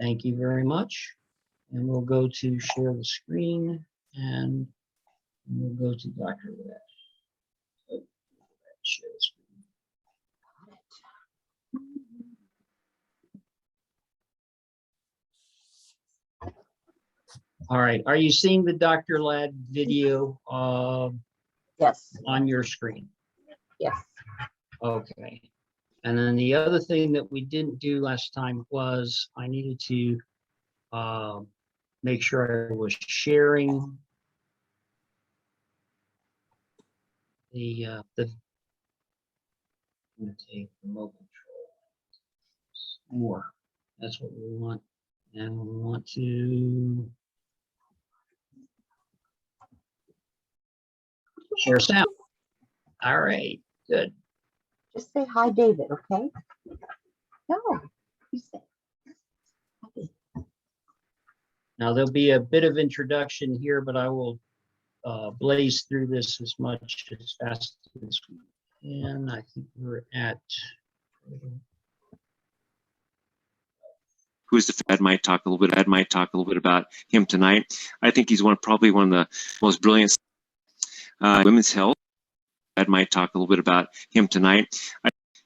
Thank you very much. And we'll go to share the screen, and we'll go to Dr. Led. So, share the screen. All right. Are you seeing the Dr. Ladd video Yes. on your screen? Yes. Okay. And then the other thing that we didn't do last time was I needed to make sure I was sharing the I'm going to take remote control more. That's what we want. And we want to share sound. All right, good. Just say hi, David, okay? No, you say hi, David. Now there'll be a bit of introduction here, but I will blaze through this as fast as we can. I think we're at. Who's the Fed might talk a little bit. Ed might talk a little bit about him tonight. I think he's probably one of the most brilliant women's health. Ed might talk a little bit about him tonight.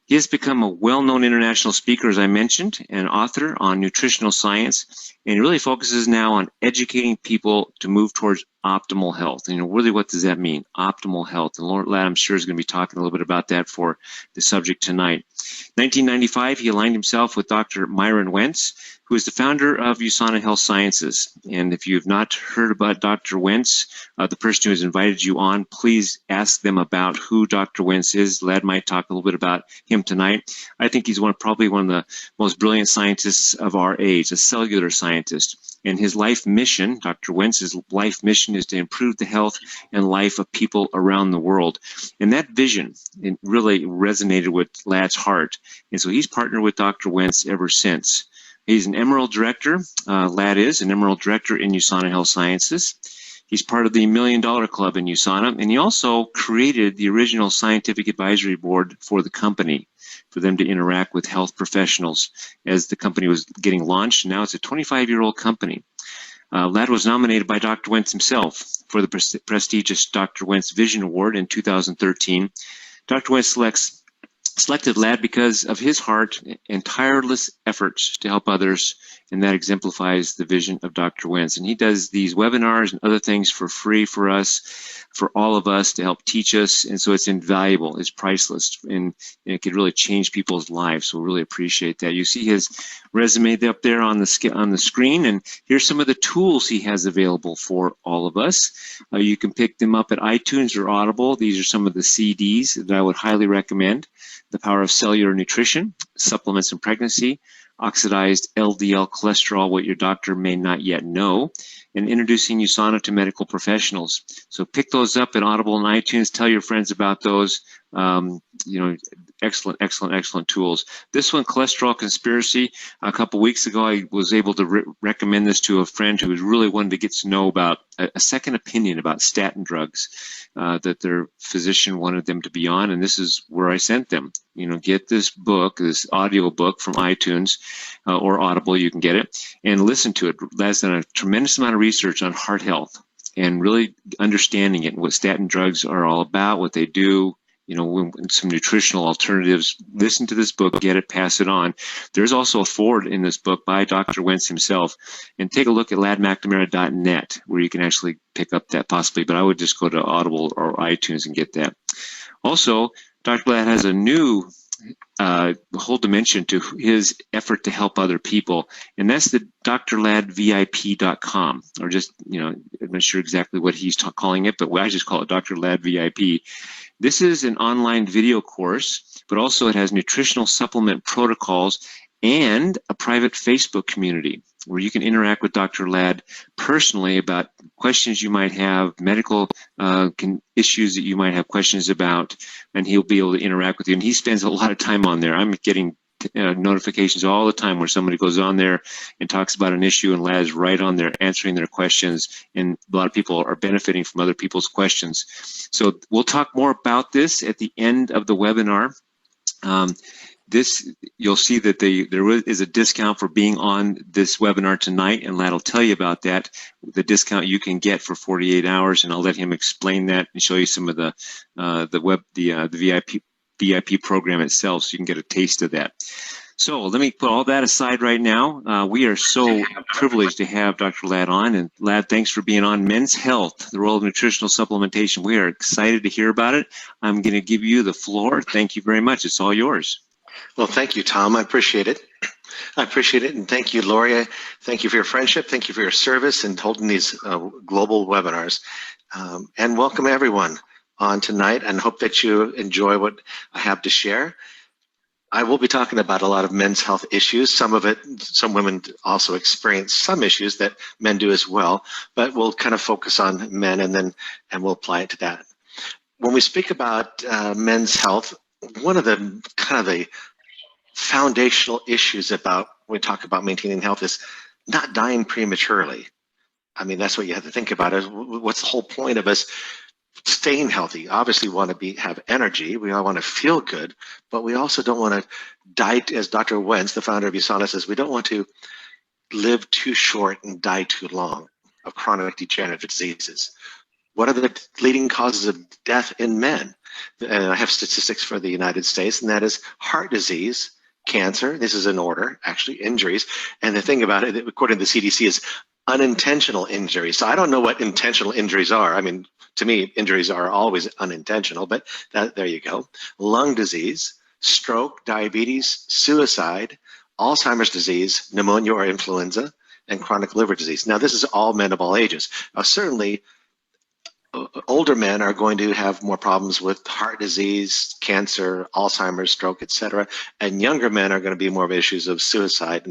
He has become a well-known international speaker, as I mentioned, and author on nutritional science, and he really focuses now on educating people to move towards optimal health. And really, what does that mean? Optimal health. And Lord Ladd, I'm sure, is going to be talking a little bit about that for the subject tonight. 1995, he aligned himself with Dr. Myron Wentz, who is the founder of USANA Health Sciences. And if you have not heard about Dr. Wentz, the person who has invited you on, please ask them about who Dr. Wentz is. Ladd might talk a little bit about him tonight. I think he's probably one of the most brilliant scientists of our age, a cellular scientist. And his life mission, Dr. Wentz's life mission, is to improve the health and life of people around the world. And that vision, it really resonated with Ladd's heart. And so he's partnered with Dr. Wentz ever since. He's an Emerald Director. Ladd is an Emerald Director in USANA Health Sciences. He's part of the $1 Million Club in USANA, and he also created the original scientific advisory board for the company, for them to interact with health professionals as the company was getting launched. Now it's a 25-year-old company. Ladd was nominated by Dr. Wentz himself for the prestigious Dr. Wentz Vision Award in 2013. Dr. Wentz selected Ladd because of his heart and tireless efforts to help others, and that exemplifies the vision of Dr. Wentz. And he does these webinars and other things for free for us, for all of us, to help teach us, and so it's invaluable, it's priceless, and it could really change people's lives, so we really appreciate that. You see his resume up there on the screen, and here's some of the tools he has available for all of us. You can pick them up at iTunes or Audible. These are some of the CDs that I would highly recommend. The Power of Cellular Nutrition, Supplements in Pregnancy, Oxidized LDL Cholesterol, What Your Doctor May Not Yet Know, and Introducing USANA to Medical Professionals. So pick those up at Audible and iTunes. Tell your friends about those. Excellent tools. This one, Cholesterol Conspiracy, a couple weeks ago, I was able to recommend this to a friend who was really wanted to get to know about a second opinion about statin drugs that their physician wanted them to be on, and this is where I sent them. Get this book, this audio book from iTunes or Audible, you can get it, and listen to it. That's done a tremendous amount of research on heart health and really understanding it, what statin drugs are all about, what they do, some nutritional alternatives. Listen to this book, get it, pass it on. There's also a foreword in this book by Dr. Wentz himself. And take a look at laddmcnamara.net where you can actually pick up that possibly, but I would just go to Audible or iTunes and get that. Also, Dr. Ladd has a new whole dimension to his effort to help other people, and that's the drladdvip.com, or just, I'm not sure exactly what he's calling it, but I just call it Dr. Ladd VIP. This is an online video course, but also it has nutritional supplement protocols and a private Facebook community where you can interact with Dr. Ladd personally about questions you might have, medical issues that you might have questions about, and he'll be able to interact with you. And he spends a lot of time on there. I'm getting notifications all the time where somebody goes on there and talks about an issue, and Ladd's right on there answering their questions, and a lot of people are benefiting from other people's questions. So we'll talk more about this at the end of the webinar. you'll see that there is a discount for being on this webinar tonight, and Lat will tell you about that, the discount you can get for 48 hours, and I'll let him explain that and show you some of the VIP program itself, so you can get a taste of that. So let me put all that aside right now. We are so privileged to have Dr. Ladd on. And Ladd, thanks for being on Men's Health, the role of nutritional supplementation. We are excited to hear about it. I'm going to give you the floor. Thank you very much. It's all yours. Well, thank you, Tom. I appreciate it. I appreciate it. And thank you, Lori. Thank you for your friendship. Thank you for your service and holding these global webinars. And welcome everyone on tonight, and hope that you enjoy what I have to share. I will be talking about a lot of men's health issues. Some women also experience some issues that men do as well, but we'll kind of focus on men and we'll apply it to that. When we speak about men's health, one of the kind of the foundational issues when we talk about maintaining health is not dying prematurely. I mean, that's what you have to think about. What's the whole point of us staying healthy? Obviously, we want to have energy. We all want to feel good, but we also don't want to die. As Dr. Wentz, the founder of USANA, says, we don't want to live too short and die too long of chronic degenerative diseases. What are the leading causes of death in men? And I have statistics for the United States, and that is heart disease, cancer. This is in order, actually, injuries. And the thing about it, according to the CDC, is unintentional injuries. So I don't know what intentional injuries are. I mean, to me, injuries are always unintentional, but there you go. Lung disease, stroke, diabetes, suicide, Alzheimer's disease, pneumonia or influenza, and chronic liver disease. Now, this is all men of all ages. Now, certainly, older men are going to have more problems with heart disease, cancer, Alzheimer's, stroke, etc. And younger men are going to be more of issues of suicide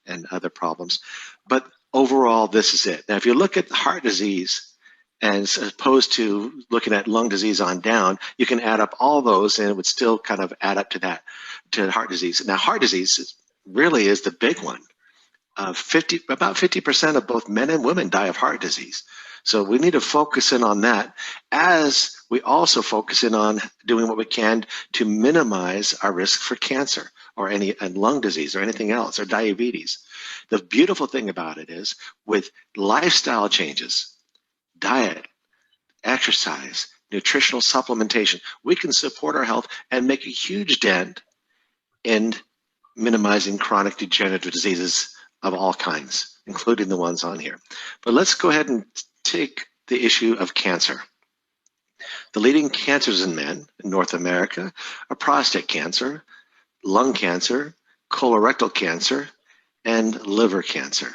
and other problems. But overall, this is it. Now, if you look at heart disease, as opposed to looking at lung disease on down, you can add up all those and it would still kind of add up to that, to heart disease. Now, heart disease really is the big one. About 50% of both men and women die of heart disease. So we need to focus in on that, as we also focus in on doing what we can to minimize our risk for cancer and lung disease or anything else, or diabetes. The beautiful thing about it is, with lifestyle changes, diet, exercise, nutritional supplementation, we can support our health and make a huge dent in minimizing chronic degenerative diseases of all kinds, including the ones on here. But let's go ahead and take the issue of cancer. The leading cancers in men in North America are prostate cancer, lung cancer, colorectal cancer, and liver cancer.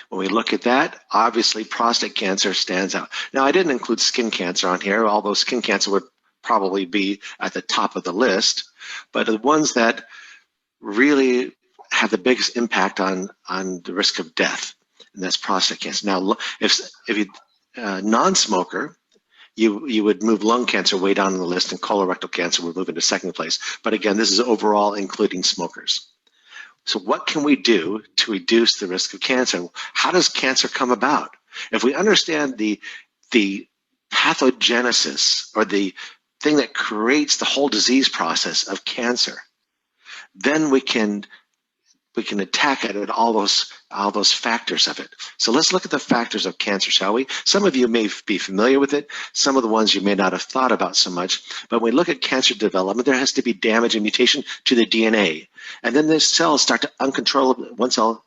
When we look at that, obviously prostate cancer stands out. Now, I didn't include skin cancer on here, although skin cancer would probably be at the top of the list. But the ones that really have the biggest impact on the risk of death, and that's prostate cancer. Now, if you non-smoker, you would move lung cancer way down on the list, and colorectal cancer would move into second place. But again, this is overall including smokers. So what can we do to reduce the risk of cancer? How does cancer come about? If we understand the pathogenesis, or the thing that creates the whole disease process of cancer, then we can attack it at all those factors of it. So let's look at the factors of cancer, shall we? Some of you may be familiar with it. Some of the ones you may not have thought about so much. But when we look at cancer development, there has to be damage and mutation to the DNA. And then the cells start to uncontrollably, one cell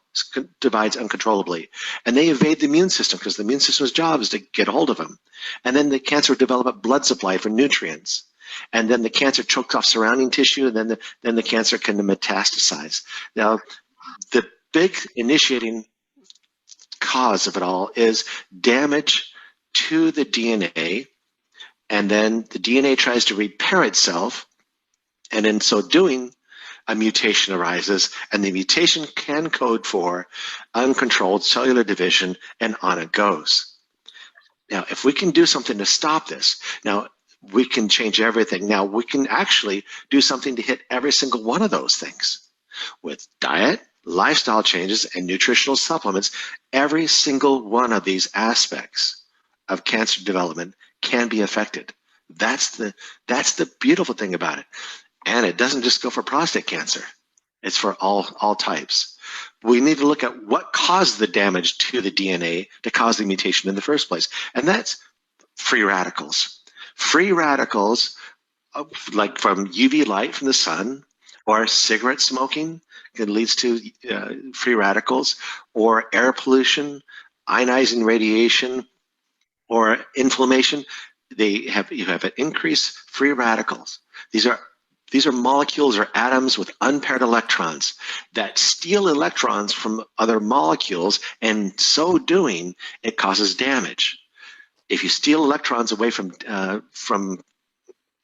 divides uncontrollably. And they evade the immune system, because the immune system's job is to get a hold of them. And then the cancer will develop a blood supply for nutrients. And then the cancer chokes off surrounding tissue, and then the cancer can metastasize. Now, the big initiating cause of it all is damage to the DNA, and then the DNA tries to repair itself, and in so doing, a mutation arises, and the mutation can code for uncontrolled cellular division, and on it goes. Now, if we can do something to stop this, now, we can change everything. Now, we can actually do something to hit every single one of those things. With diet, lifestyle changes, and nutritional supplements, every single one of these aspects of cancer development can be affected. That's the beautiful thing about it. And it doesn't just go for prostate cancer. It's for all types. We need to look at what caused the damage to the DNA to cause the mutation in the first place. And that's free radicals. Free radicals, like from UV light from the sun, or cigarette smoking, can leads to free radicals, or air pollution, ionizing radiation, or inflammation. You have an increased free radicals. These are molecules or atoms with unpaired electrons that steal electrons from other molecules, and so doing, it causes damage. If you steal electrons away from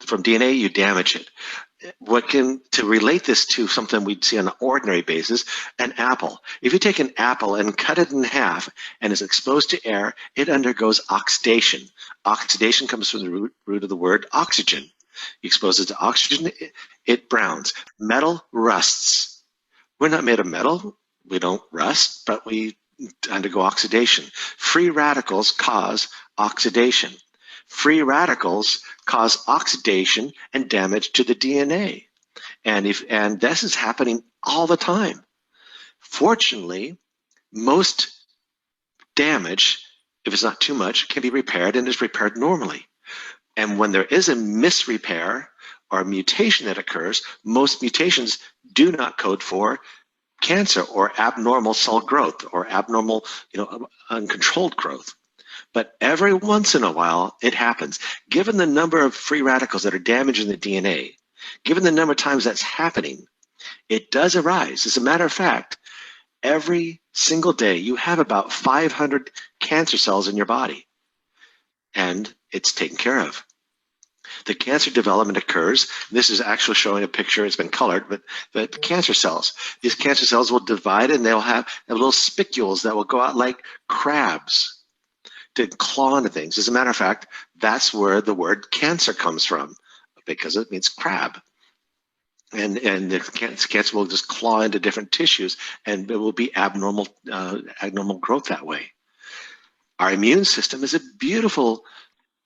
DNA, you damage it. To relate this to something we'd see on an ordinary basis, an apple. If you take an apple and cut it in half and is exposed to air, it undergoes oxidation. Oxidation comes from the root of the word oxygen. You expose it to oxygen, it browns. Metal rusts. We're not made of metal. We don't rust, but we undergo oxidation. Free radicals cause oxidation. Free radicals cause oxidation and damage to the DNA. And this is happening all the time. Fortunately, most damage, if it's not too much, can be repaired and is repaired normally. And when there is a misrepair or a mutation that occurs, most mutations do not code for cancer or abnormal cell growth or abnormal, uncontrolled growth. But every once in a while, it happens. Given the number of free radicals that are damaging the DNA, given the number of times that's happening, it does arise. As a matter of fact, every single day, you have about 500 cancer cells in your body, and it's taken care of. The cancer development occurs. This is actually showing a picture. It's been colored, but the cancer cells. These cancer cells will divide, and they'll have little spicules that will go out like crabs to claw into things. As a matter of fact, that's where the word cancer comes from, because it means crab. And the cancer will just claw into different tissues, and it will be abnormal growth that way. Our immune system is a beautiful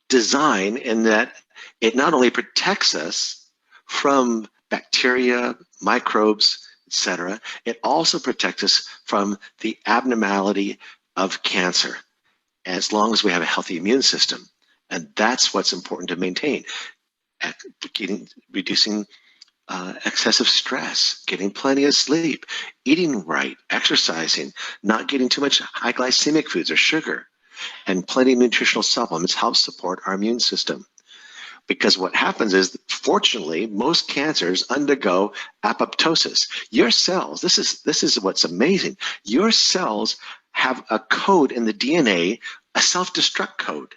design in that it not only protects us from bacteria, microbes, etc., it also protects us from the abnormality of cancer, as long as we have a healthy immune system. And that's what's important to maintain. Reducing excessive stress, getting plenty of sleep, eating right, exercising, not getting too much high glycemic foods or sugar, and plenty of nutritional supplements help support our immune system. Because what happens is, fortunately, most cancers undergo apoptosis. Your cells, this is what's amazing. Your cells have a code in the DNA, a self-destruct code,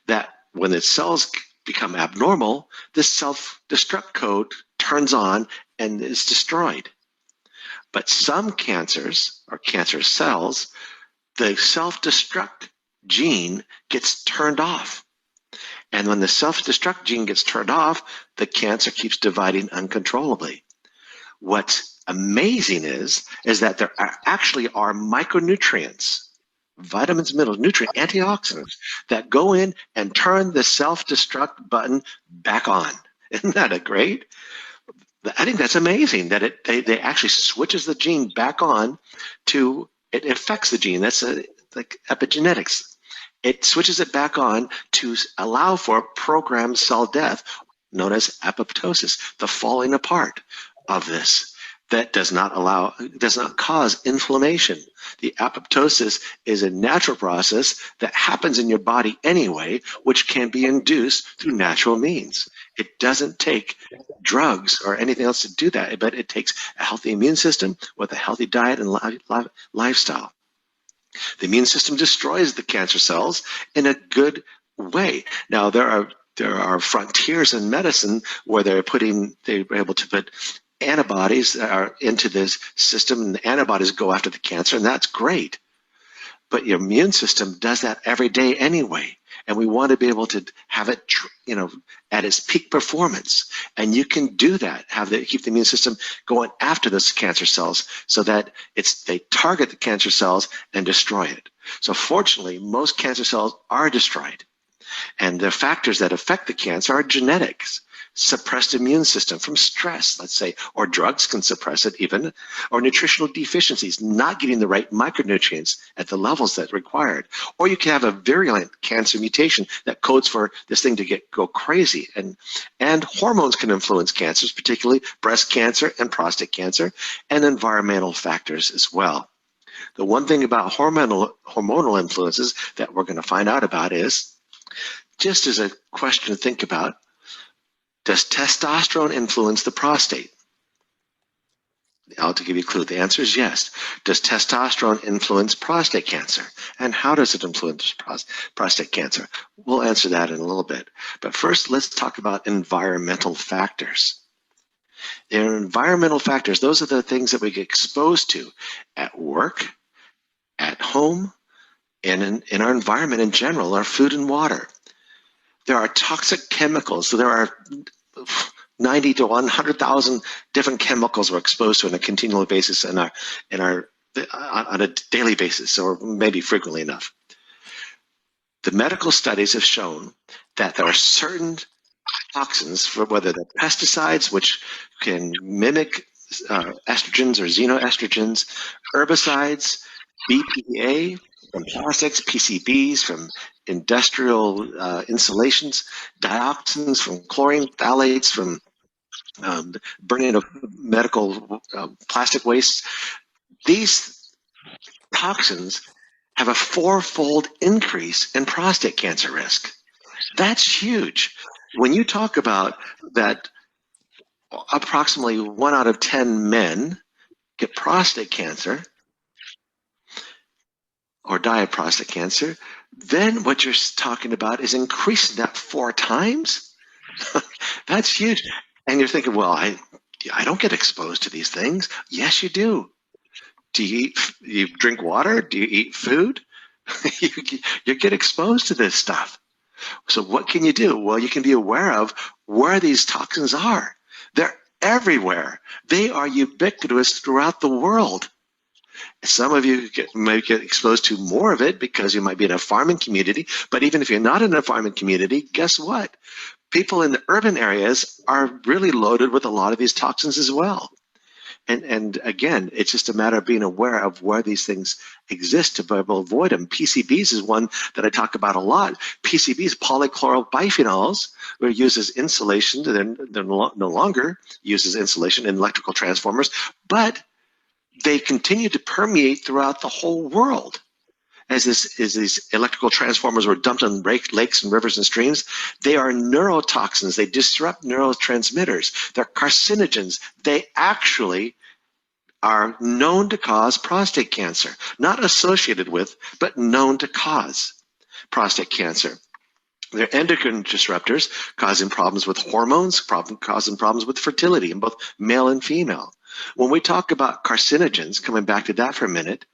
that when the cells become abnormal, this self-destruct code turns on and is destroyed. But some cancers, or cancer cells, the self-destruct gene gets turned off. And when the self-destruct gene gets turned off, the cancer keeps dividing uncontrollably. What's amazing is that there actually are micronutrients, vitamins, minerals, nutrients, antioxidants that go in and turn the self-destruct button back on. Isn't that great? I think that's amazing that they actually switches the gene back on to, it affects the gene. That's like epigenetics. It switches it back on to allow for programmed cell death, known as apoptosis, the falling apart of this. That does not cause inflammation. The apoptosis is a natural process that happens in your body anyway, which can be induced through natural means. It doesn't take drugs or anything else to do that, but it takes a healthy immune system with a healthy diet and lifestyle. The immune system destroys the cancer cells in a good way. Now, there are frontiers in medicine where they were able to put antibodies that are into this system, and the antibodies go after the cancer, and that's great. But your immune system does that every day anyway, and we want to be able to have it, at its peak performance. And you can do that, keep the immune system going after those cancer cells, so that they target the cancer cells and destroy it. So fortunately, most cancer cells are destroyed, and the factors that affect the cancer are genetics. suppressed immune system from stress, let's say, or drugs can suppress it even, or nutritional deficiencies, not getting the right micronutrients at the levels that required. Or you can have a virulent cancer mutation that codes for this thing to go crazy. And hormones can influence cancers, particularly breast cancer and prostate cancer, and environmental factors as well. The one thing about hormonal influences that we're going to find out about is, just as a question to think about, does testosterone influence the prostate? I'll give you a clue. The answer is yes. Does testosterone influence prostate cancer? And how does it influence prostate cancer? We'll answer that in a little bit. But first, let's talk about environmental factors. The environmental factors, those are the things that we get exposed to at work, at home, and in our environment in general, our food and water. There are toxic chemicals. So there are 90 to 100,000 different chemicals we're exposed to on a continual basis on a daily basis, or maybe frequently enough. The medical studies have shown that there are certain toxins, for whether they're pesticides, which can mimic estrogens or xenoestrogens, herbicides, BPA from plastics, PCBs from industrial insulations, dioxins from chlorine, phthalates from burning of medical plastic waste. These toxins have a 4-fold increase in prostate cancer risk. That's huge. When you talk about that, approximately 1 out of 10 men get prostate cancer or die of prostate cancer, then what you're talking about is increasing that 4 times. That's huge. And you're thinking, well, I don't get exposed to these things. Yes, you do. Do you drink water? Do you eat food? You get exposed to this stuff. So what can you do? Well, you can be aware of where these toxins are. They're everywhere. They are ubiquitous throughout the world. Some of you may get exposed to more of it because you might be in a farming community, but even if you're not in a farming community, guess what? People in the urban areas are really loaded with a lot of these toxins as well. And again, it's just a matter of being aware of where these things exist to be able to avoid them. PCBs is one that I talk about a lot. PCBs, polychlorobiphenyls, were used as insulation. They're no longer used as insulation in electrical transformers, but they continue to permeate throughout the whole world. As these electrical transformers were dumped on lakes and rivers and streams, they are neurotoxins. They disrupt neurotransmitters. They're carcinogens. They actually are known to cause prostate cancer. Not associated with, but known to cause prostate cancer. They're endocrine disruptors, causing problems with hormones, causing problems with fertility in both male and female. When we talk about carcinogens, coming back to that for a minute,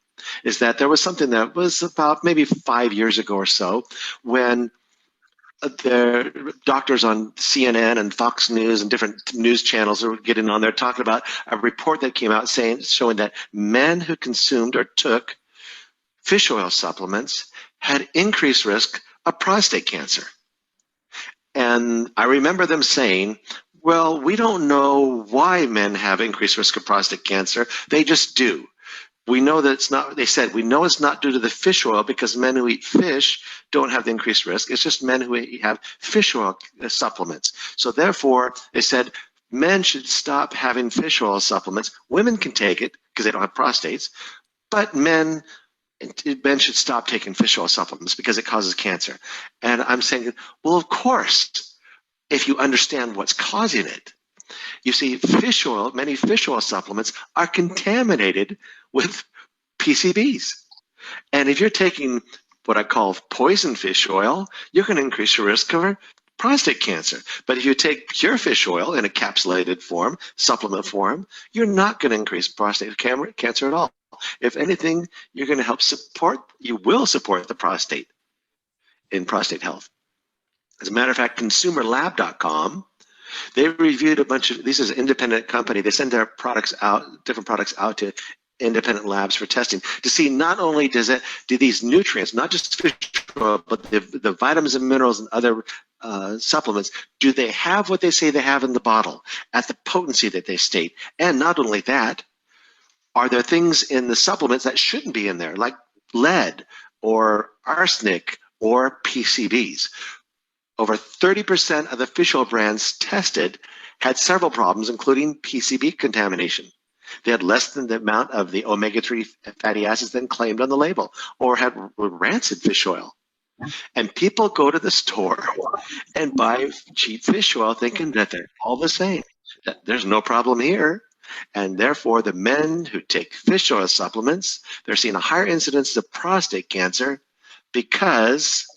is that there was something that was about maybe 5 years ago or so when the doctors on CNN and Fox News and different news channels were getting on there talking about a report that came out showing that men who consumed or took fish oil supplements had increased risk of prostate cancer. And I remember them saying, well, we don't know why men have increased risk of prostate cancer. They just do. We know that it's not, they said, we know it's not due to the fish oil because men who eat fish don't have the increased risk. It's just men who have fish oil supplements. So therefore, they said men should stop having fish oil supplements. Women can take it because they don't have prostates, but men should stop taking fish oil supplements because it causes cancer. And I'm saying, well, of course, if you understand what's causing it. You see, fish oil, many fish oil supplements are contaminated with PCBs. And if you're taking what I call poison fish oil, you're going to increase your risk of prostate cancer. But if you take pure fish oil in a capsulated form, supplement form, you're not going to increase prostate cancer at all. If anything, you're going to help support, you will support the prostate in prostate health. As a matter of fact, consumerlab.com, they reviewed a bunch of, this is an independent company, they send their products out, different products out to independent labs for testing to see not only do these nutrients, not just fish oil, but the vitamins and minerals and other supplements, do they have what they say they have in the bottle at the potency that they state? And not only that, are there things in the supplements that shouldn't be in there, like lead or arsenic or PCBs? Over 30% of the fish oil brands tested had several problems, including PCB contamination. They had less than the amount of the omega-3 fatty acids than claimed on the label, or had rancid fish oil. And people go to the store and buy cheap fish oil thinking that they're all the same, that there's no problem here. And therefore, the men who take fish oil supplements, they're seeing a higher incidence of prostate cancer because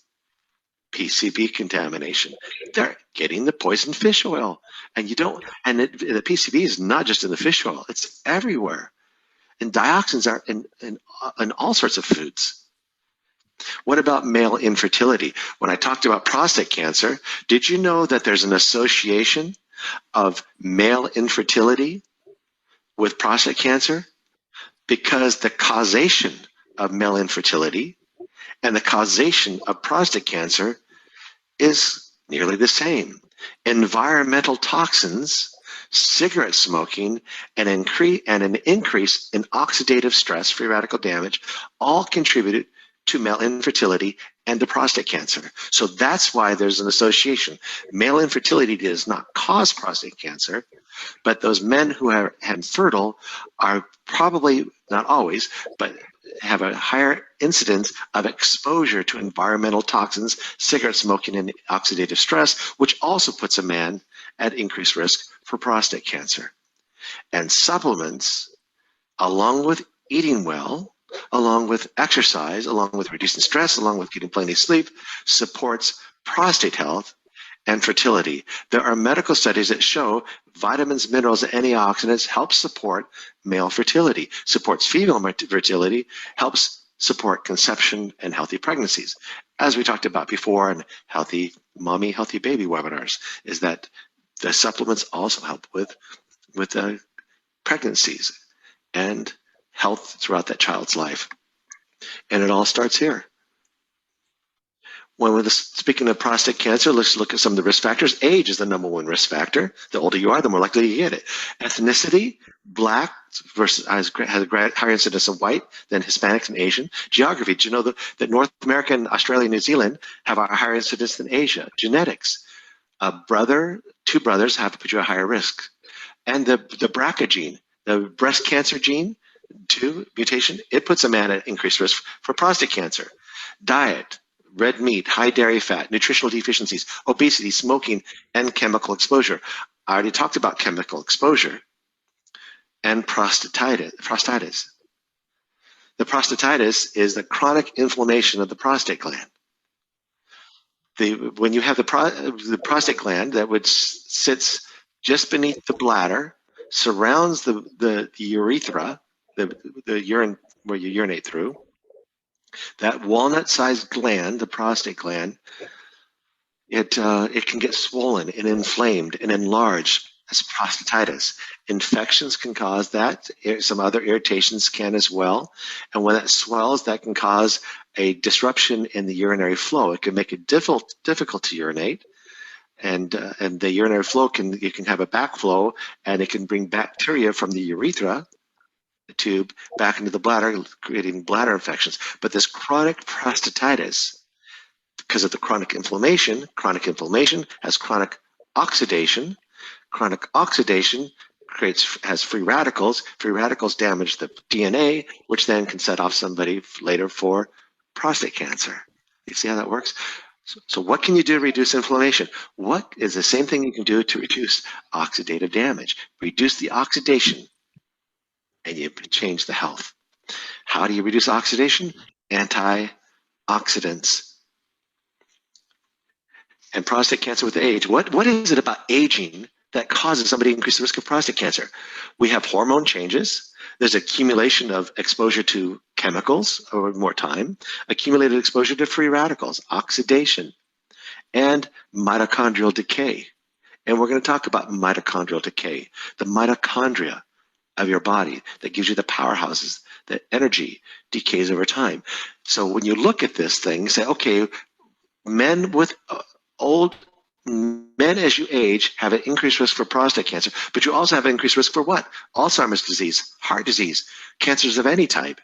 PCB contamination. They're getting the poisoned fish oil. And you don't, and the PCB is not just in the fish oil, it's everywhere. And dioxins are in all sorts of foods. What about male infertility? When I talked about prostate cancer, did you know that there's an association of male infertility with prostate cancer? Because the causation of male infertility and the causation of prostate cancer is nearly the same. Environmental toxins, cigarette smoking, and an increase in oxidative stress, free radical damage, all contributed to male infertility and to prostate cancer. So that's why there's an association. Male infertility does not cause prostate cancer, but those men who are infertile are probably, not always, but have a higher incidence of exposure to environmental toxins, cigarette smoking, and oxidative stress, which also puts a man at increased risk for prostate cancer. And supplements, along with eating well, along with exercise, along with reducing stress, along with getting plenty of sleep, supports prostate health and fertility. There are medical studies that show vitamins, minerals, and antioxidants help support male fertility, supports female fertility, helps support conception and healthy pregnancies. As we talked about before in Healthy Mommy, Healthy Baby webinars, is that the supplements also help with pregnancies and health throughout that child's life. And it all starts here. When we're speaking of prostate cancer, let's look at some of the risk factors. Age is the #1 risk factor. The older you are, the more likely you get it. Ethnicity, Black versus has a higher incidence of white than Hispanics and Asian. Geography, do you know that North America and Australia and New Zealand have a higher incidence than Asia? Genetics, two brothers have to put you at higher risk. And the BRCA gene, the breast cancer gene, 2 mutation, it puts a man at increased risk for prostate cancer. Diet, red meat, high dairy fat, nutritional deficiencies, obesity, smoking, and chemical exposure. I already talked about chemical exposure. And prostatitis. The prostatitis is the chronic inflammation of the prostate gland. When you have the prostate gland that sits just beneath the bladder, surrounds the urethra, the urine where you urinate through, that walnut-sized gland, the prostate gland, it can get swollen and inflamed and enlarged as prostatitis. Infections can cause that. Some other irritations can as well. And when that swells, that can cause a disruption in the urinary flow. It can make it difficult to urinate. And the urinary flow you can have a backflow, and it can bring bacteria from the urethra, the tube, back into the bladder, creating bladder infections. But this chronic prostatitis, because of the chronic inflammation has chronic oxidation. Chronic oxidation has free radicals. Free radicals damage the DNA, which then can set off somebody later for prostate cancer. You see how that works? So what can you do to reduce inflammation? What is the same thing you can do to reduce oxidative damage? Reduce the oxidation, and you change the health. How do you reduce oxidation? Antioxidants. And prostate cancer with age. What is it about aging that causes somebody to increase the risk of prostate cancer? We have hormone changes. There's accumulation of exposure to chemicals over more time, accumulated exposure to free radicals, oxidation, and mitochondrial decay. And we're going to talk about mitochondrial decay, the mitochondria of your body that gives you the powerhouses, that energy decays over time. So when you look at this thing, you say, okay, men with old men as you age have an increased risk for prostate cancer, but you also have an increased risk for what? Alzheimer's disease, heart disease, cancers of any type,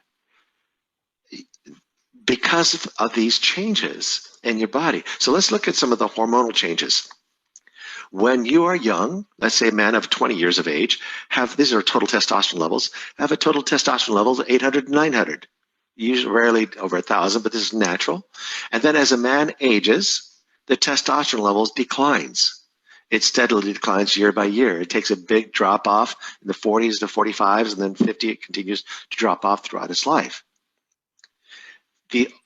because of these changes in your body. So let's look at some of the hormonal changes. When you are young, let's say a man of 20 years of age, these are total testosterone levels, have a total testosterone level of 800 to 900, usually rarely over 1,000, but this is natural. And then as a man ages, the testosterone levels declines. It steadily declines year by year. It takes a big drop off in the 40s to 45s, and then 50, it continues to drop off throughout his life.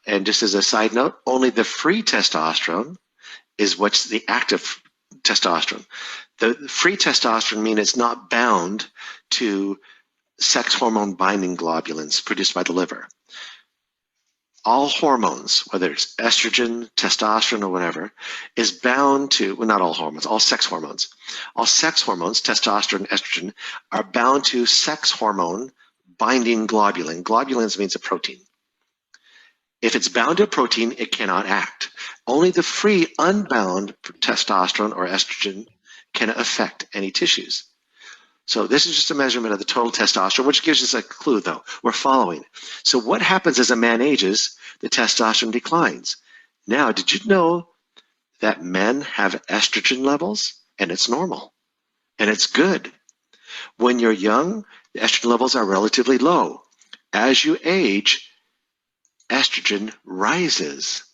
And just as a side note, only the free testosterone is what's the active testosterone. The free testosterone means it's not bound to sex hormone binding globulins produced by the liver. All hormones, whether it's estrogen, testosterone, or whatever, is bound to, well, not all hormones, all sex hormones. All sex hormones, testosterone and estrogen, are bound to sex hormone binding globulin. Globulins means a protein. If it's bound to a protein, it cannot act. Only the free, unbound testosterone or estrogen can affect any tissues. So this is just a measurement of the total testosterone, which gives us a clue, though. We're following. So what happens as a man ages? The testosterone declines. Now, did you know that men have estrogen levels? And it's normal. And it's good. When you're young, the estrogen levels are relatively low. As you age, estrogen rises.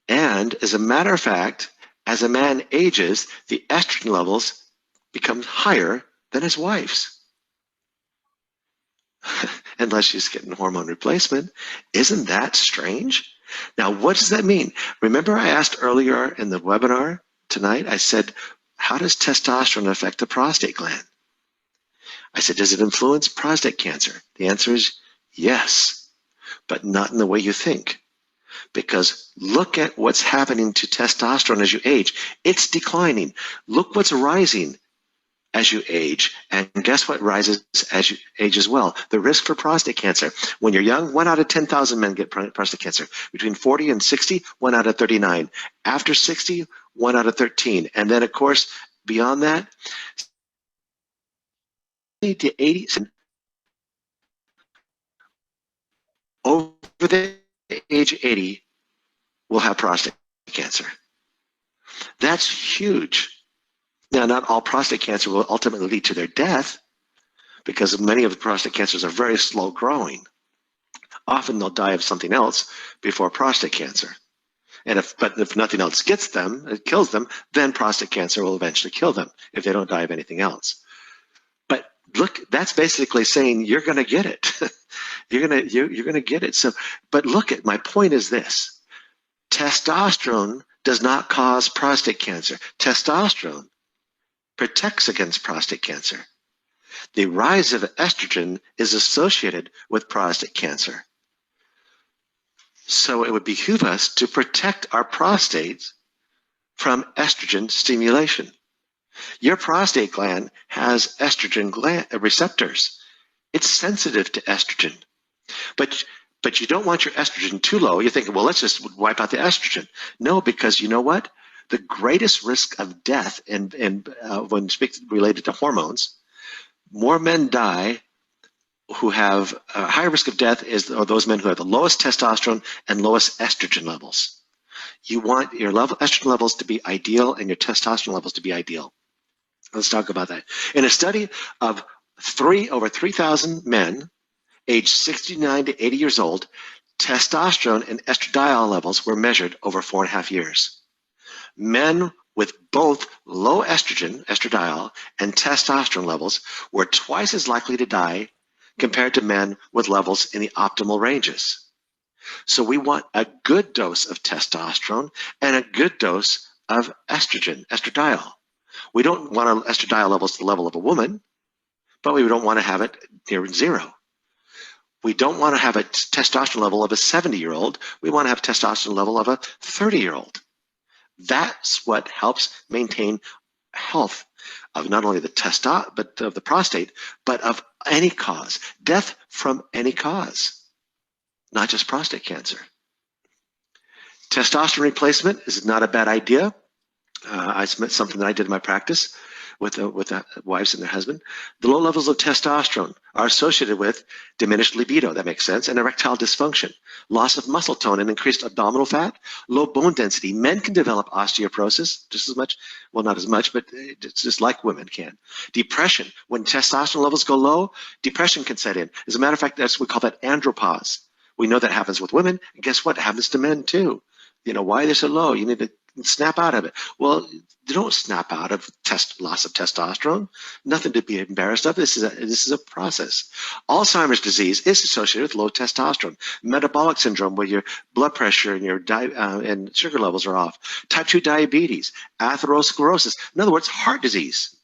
And as a matter of fact, as a man ages, the estrogen levels become higher than his wife's. Unless she's getting hormone replacement. Isn't that strange? Now, what does that mean? Remember I asked earlier in the webinar tonight, I said, how does testosterone affect the prostate gland? I said, does it influence prostate cancer? The answer is yes, but not in the way you think. Because look at what's happening to testosterone as you age. It's declining. Look what's rising as you age. And guess what rises as you age as well? The risk for prostate cancer. When you're young, 1 out of 10,000 men get prostate cancer. Between 40 and 60, 1 out of 39. After 60, 1 out of 13. And then, of course, beyond that, 70 to 80, over the age 80, will have prostate cancer. That's huge. Now, not all prostate cancer will ultimately lead to their death, because many of the prostate cancers are very slow growing. Often they'll die of something else before prostate cancer. But if nothing else gets them, it kills them, then prostate cancer will eventually kill them if they don't die of anything else. But look, that's basically saying you're going to get it. you're going to get it. So, but look at, my point is this. Testosterone does not cause prostate cancer. Testosterone protects against prostate cancer. The rise of estrogen is associated with prostate cancer. So it would behoove us to protect our prostates from estrogen stimulation. Your prostate gland has estrogen receptors. It's sensitive to estrogen. But you don't want your estrogen too low. You're thinking, well, let's just wipe out the estrogen. No, because you know what? The greatest risk of death when related to hormones, more men die who have a higher risk of death are those men who have the lowest testosterone and lowest estrogen levels. You want your estrogen levels to be ideal and your testosterone levels to be ideal. Let's talk about that. In a study of over 3,000 men aged 69 to 80 years old, testosterone and estradiol levels were measured over 4.5 years. Men with both low estrogen, estradiol, and testosterone levels were twice as likely to die compared to men with levels in the optimal ranges. So we want a good dose of testosterone and a good dose of estrogen, estradiol. We don't want our estradiol levels to the level of a woman, but we don't want to have it near zero. We don't want to have a testosterone level of a 70-year-old. We want to have a testosterone level of a 30-year-old. That's what helps maintain health of not only the but of the prostate, but of any cause, death from any cause, not just prostate cancer. Testosterone replacement is not a bad idea. It's something that I did in my practice with wives and their husband. The low levels of testosterone are associated with diminished libido, that makes sense, and erectile dysfunction, loss of muscle tone and increased abdominal fat, low bone density. Men can develop osteoporosis just as much, well, not as much, but it's just like women can. Depression, when testosterone levels go low, depression can set in. As a matter of fact, we call that andropause. We know that happens with women, and guess what? It happens to men too. You know, why they're so low? You need to snap out of it. Well, you don't snap out of loss of testosterone. Nothing to be embarrassed of. This is a process. Alzheimer's disease is associated with low testosterone. Metabolic syndrome, where your blood pressure and your and sugar levels are off. Type 2 diabetes, atherosclerosis. In other words, heart disease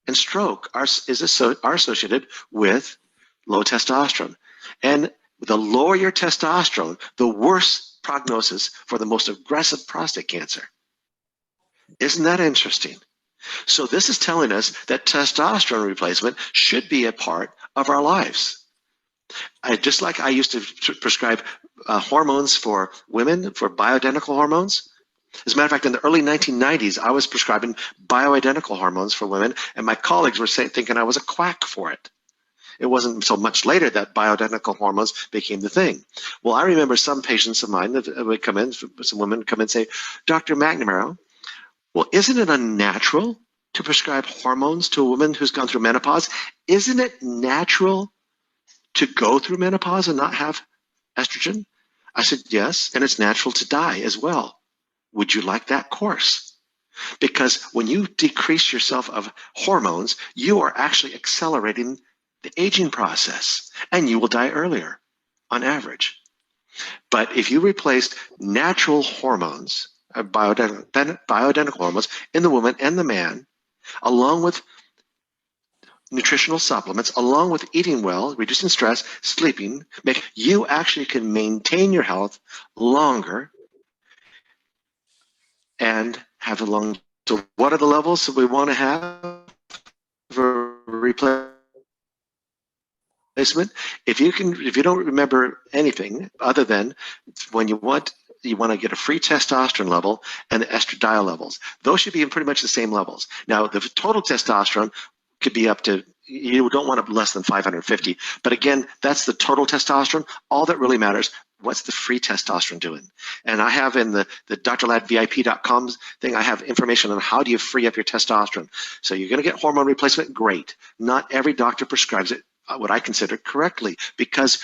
and stroke are associated with low testosterone. And the lower your testosterone, the worse prognosis for the most aggressive prostate cancer. Isn't that interesting? So this is telling us that testosterone replacement should be a part of our lives. Just like I used to prescribe hormones for women, for bioidentical hormones. As a matter of fact, in the early 1990s, I was prescribing bioidentical hormones for women, and my colleagues were thinking I was a quack for it. It wasn't so much later that bioidentical hormones became the thing. Well, I remember some patients of mine that would come in, some women come in and say, Dr. McNamara, well, isn't it unnatural to prescribe hormones to a woman who's gone through menopause? Isn't it natural to go through menopause and not have estrogen? I said, yes, and it's natural to die as well. Would you like that course? Because when you decrease yourself of hormones, you are actually accelerating the aging process, and you will die earlier on average. But if you replaced natural hormones, bioidentical hormones in the woman and the man, along with nutritional supplements, along with eating well, reducing stress, sleeping, you actually can maintain your health longer and have a long. So what are the levels that we want to have for replacement? If you don't remember anything other than when you want to get a free testosterone level and the estradiol levels, those should be in pretty much the same levels. Now, the total testosterone could be up to, you don't want it less than 550, but again, that's the total testosterone. All that really matters, what's the free testosterone doing? And I have in the drladvip.com thing, I have information on how do you free up your testosterone. So you're going to get hormone replacement, great. Not every doctor prescribes it what I consider correctly, because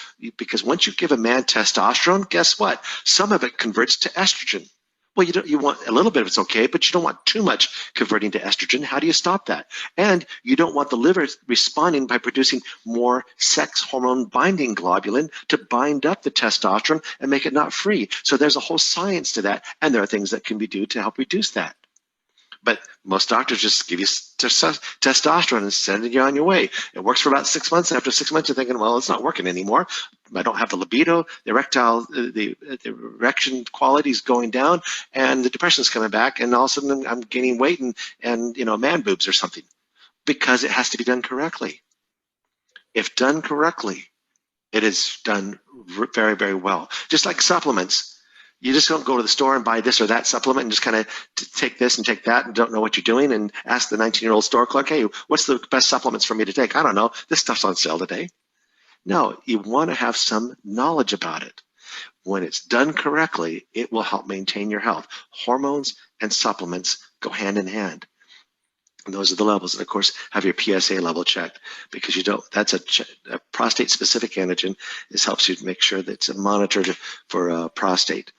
once you give a man testosterone, guess what? Some of it converts to estrogen. Well, you want a little bit of it's okay, but you don't want too much converting to estrogen. How do you stop that? And you don't want the liver responding by producing more sex hormone binding globulin to bind up the testosterone and make it not free. So there's a whole science to that, and there are things that can be done to help reduce that. But most doctors just give you testosterone and send you on your way. It works for about 6 months. After 6 months, you're thinking, well, it's not working anymore. I don't have the libido, the erection quality is going down, and the depression is coming back, and all of a sudden I'm gaining weight and man boobs or something, because it has to be done correctly. If done correctly, it is done very, very well. Just like supplements. You just don't go to the store and buy this or that supplement and just kind of take this and take that and don't know what you're doing and ask the 19-year-old store clerk, hey, what's the best supplements for me to take? I don't know. This stuff's on sale today. No, you want to have some knowledge about it. When it's done correctly, it will help maintain your health. Hormones and supplements go hand in hand. And those are the levels. And of course, have your PSA level checked, because that's a prostate-specific antigen. This helps you to make sure that it's monitored for prostate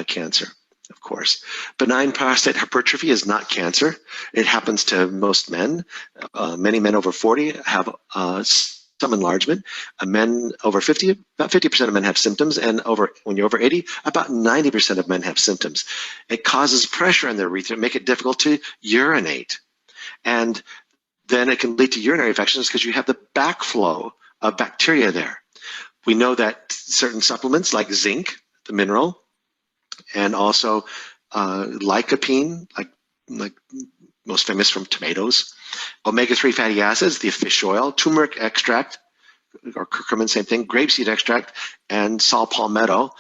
cancer, of course. Benign prostate hypertrophy is not cancer. It happens to most men. Many men over 40 have some enlargement. Men over 50, about 50% of men have symptoms, and when you're over 80, about 90% of men have symptoms. It causes pressure in the urethra, make it difficult to urinate. And then it can lead to urinary infections because you have the backflow of bacteria there. We know that certain supplements like zinc, the mineral, and also lycopene, like most famous from tomatoes, omega-3 fatty acids, the fish oil, turmeric extract, or curcumin, same thing, grapeseed extract, and saw palmetto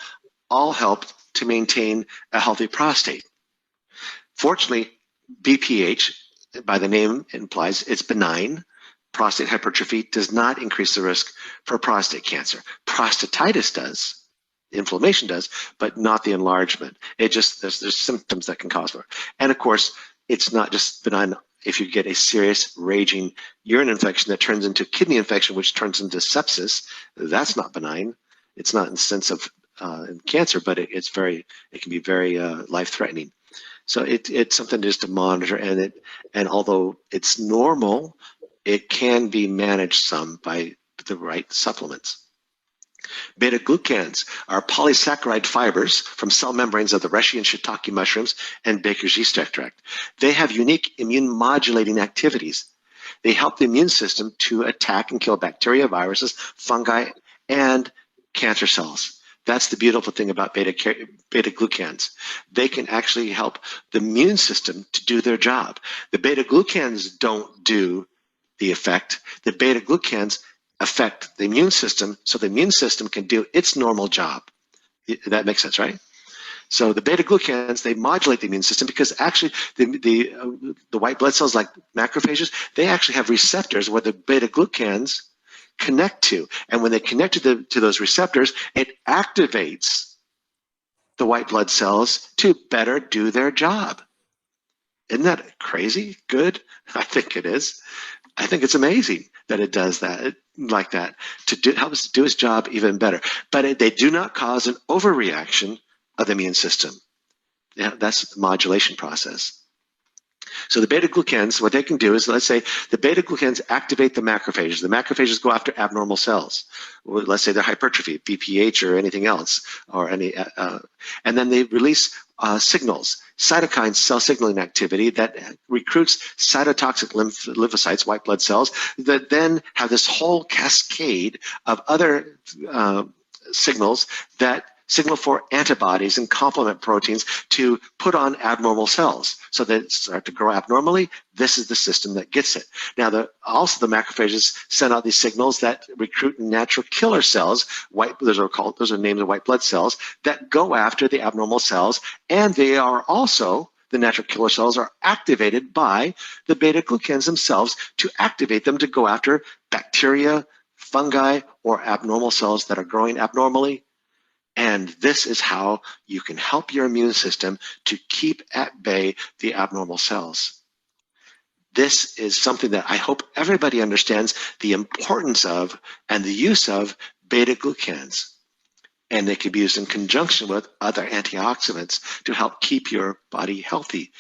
all help to maintain a healthy prostate. Fortunately, BPH, by the name implies, it's benign. Prostate hypertrophy does not increase the risk for prostate cancer. Prostatitis does, inflammation does, but not the enlargement. It just, there's symptoms that can cause it. And of course, it's not just benign. If you get a serious raging urine infection that turns into kidney infection, which turns into sepsis, that's not benign. It's not in the sense of cancer, but it can be very life-threatening. So it's something just to monitor, and although it's normal, it can be managed some by the right supplements. Beta-glucans are polysaccharide fibers from cell membranes of the reishi and shiitake mushrooms and baker's yeast extract. They have unique immune modulating activities. They help the immune system to attack and kill bacteria, viruses, fungi, and cancer cells. That's the beautiful thing about beta-glucans. They can actually help the immune system to do their job. The beta-glucans don't do the effect. The beta-glucans affect the immune system so the immune system can do its normal job. That makes sense, right? So the beta-glucans, they modulate the immune system because actually the white blood cells like macrophages, they actually have receptors where the beta-glucans connect to. And when they connect to those receptors, it activates the white blood cells to better do their job. Isn't that crazy? Good? I think it is. I think it's amazing that it does that like that to help us do its job even better. But they do not cause an overreaction of the immune system. Yeah, that's the modulation process. So the beta-glucans, what they can do is, let's say the beta-glucans activate the macrophages. The macrophages go after abnormal cells. Let's say they're hypertrophy, BPH, or anything else, or any, and then they release signals, cytokine cell signaling activity that recruits cytotoxic lymphocytes, white blood cells, that then have this whole cascade of other signals that signal for antibodies and complement proteins to put on abnormal cells so that it start to grow abnormally. This is the system that gets it. Now, also the macrophages send out these signals that recruit natural killer cells. Those are named the white blood cells that go after the abnormal cells, and they are also, the natural killer cells are activated by the beta-glucans themselves to activate them to go after bacteria, fungi, or abnormal cells that are growing abnormally. And this is how you can help your immune system to keep at bay the abnormal cells. This is something that I hope everybody understands the importance of and the use of beta-glucans. And they can be used in conjunction with other antioxidants to help keep your body healthy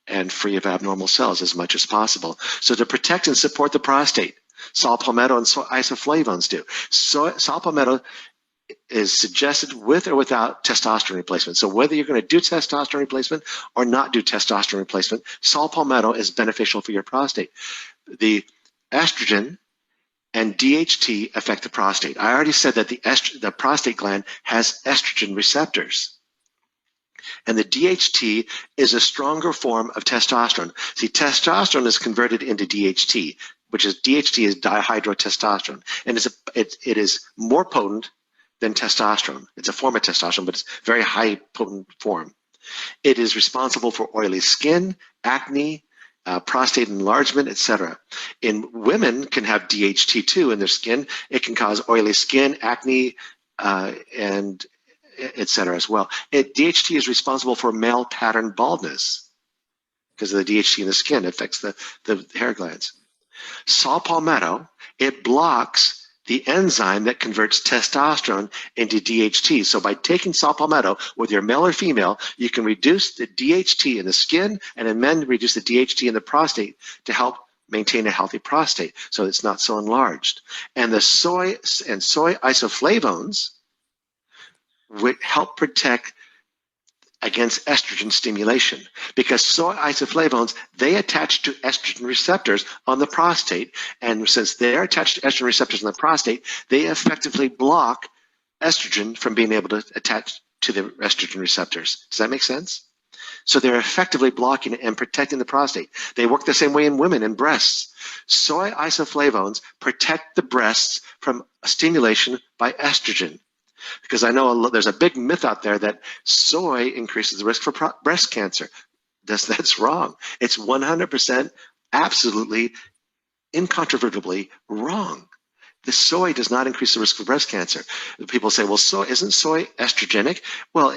and free of abnormal cells as much as possible. So to protect and support the prostate, saw palmetto and isoflavones do. Saw palmetto is suggested with or without testosterone replacement. So whether you're going to do testosterone replacement or not do testosterone replacement, saw palmetto is beneficial for your prostate. The estrogen and DHT affect the prostate. I already said that the prostate gland has estrogen receptors. And the DHT is a stronger form of testosterone. See, testosterone is converted into DHT, which is DHT is dihydrotestosterone. And it is more potent than testosterone. It's a form of testosterone, but it's a very high potent form. It is responsible for oily skin, acne, prostate enlargement, etc. In women can have DHT too in their skin. It can cause oily skin, acne, and etc. as well. DHT is responsible for male pattern baldness because of the DHT in the skin. It affects the hair glands. Saw palmetto, it blocks the enzyme that converts testosterone into DHT. So by taking saw palmetto, whether you're male or female, you can reduce the DHT in the skin, and in men, reduce the DHT in the prostate to help maintain a healthy prostate so it's not so enlarged. And the soy isoflavones would help protect against estrogen stimulation, because soy isoflavones, they attach to estrogen receptors on the prostate, and since they're attached to estrogen receptors on the prostate, they effectively block estrogen from being able to attach to the estrogen receptors. Does that make sense? So they're effectively blocking and protecting the prostate. They work the same way in women and breasts. Soy isoflavones protect the breasts from stimulation by estrogen. Because I know there's a big myth out there that soy increases the risk for breast cancer. That's wrong. It's 100% absolutely incontrovertibly wrong. The soy does not increase the risk of breast cancer. People say, well, isn't soy estrogenic? Well,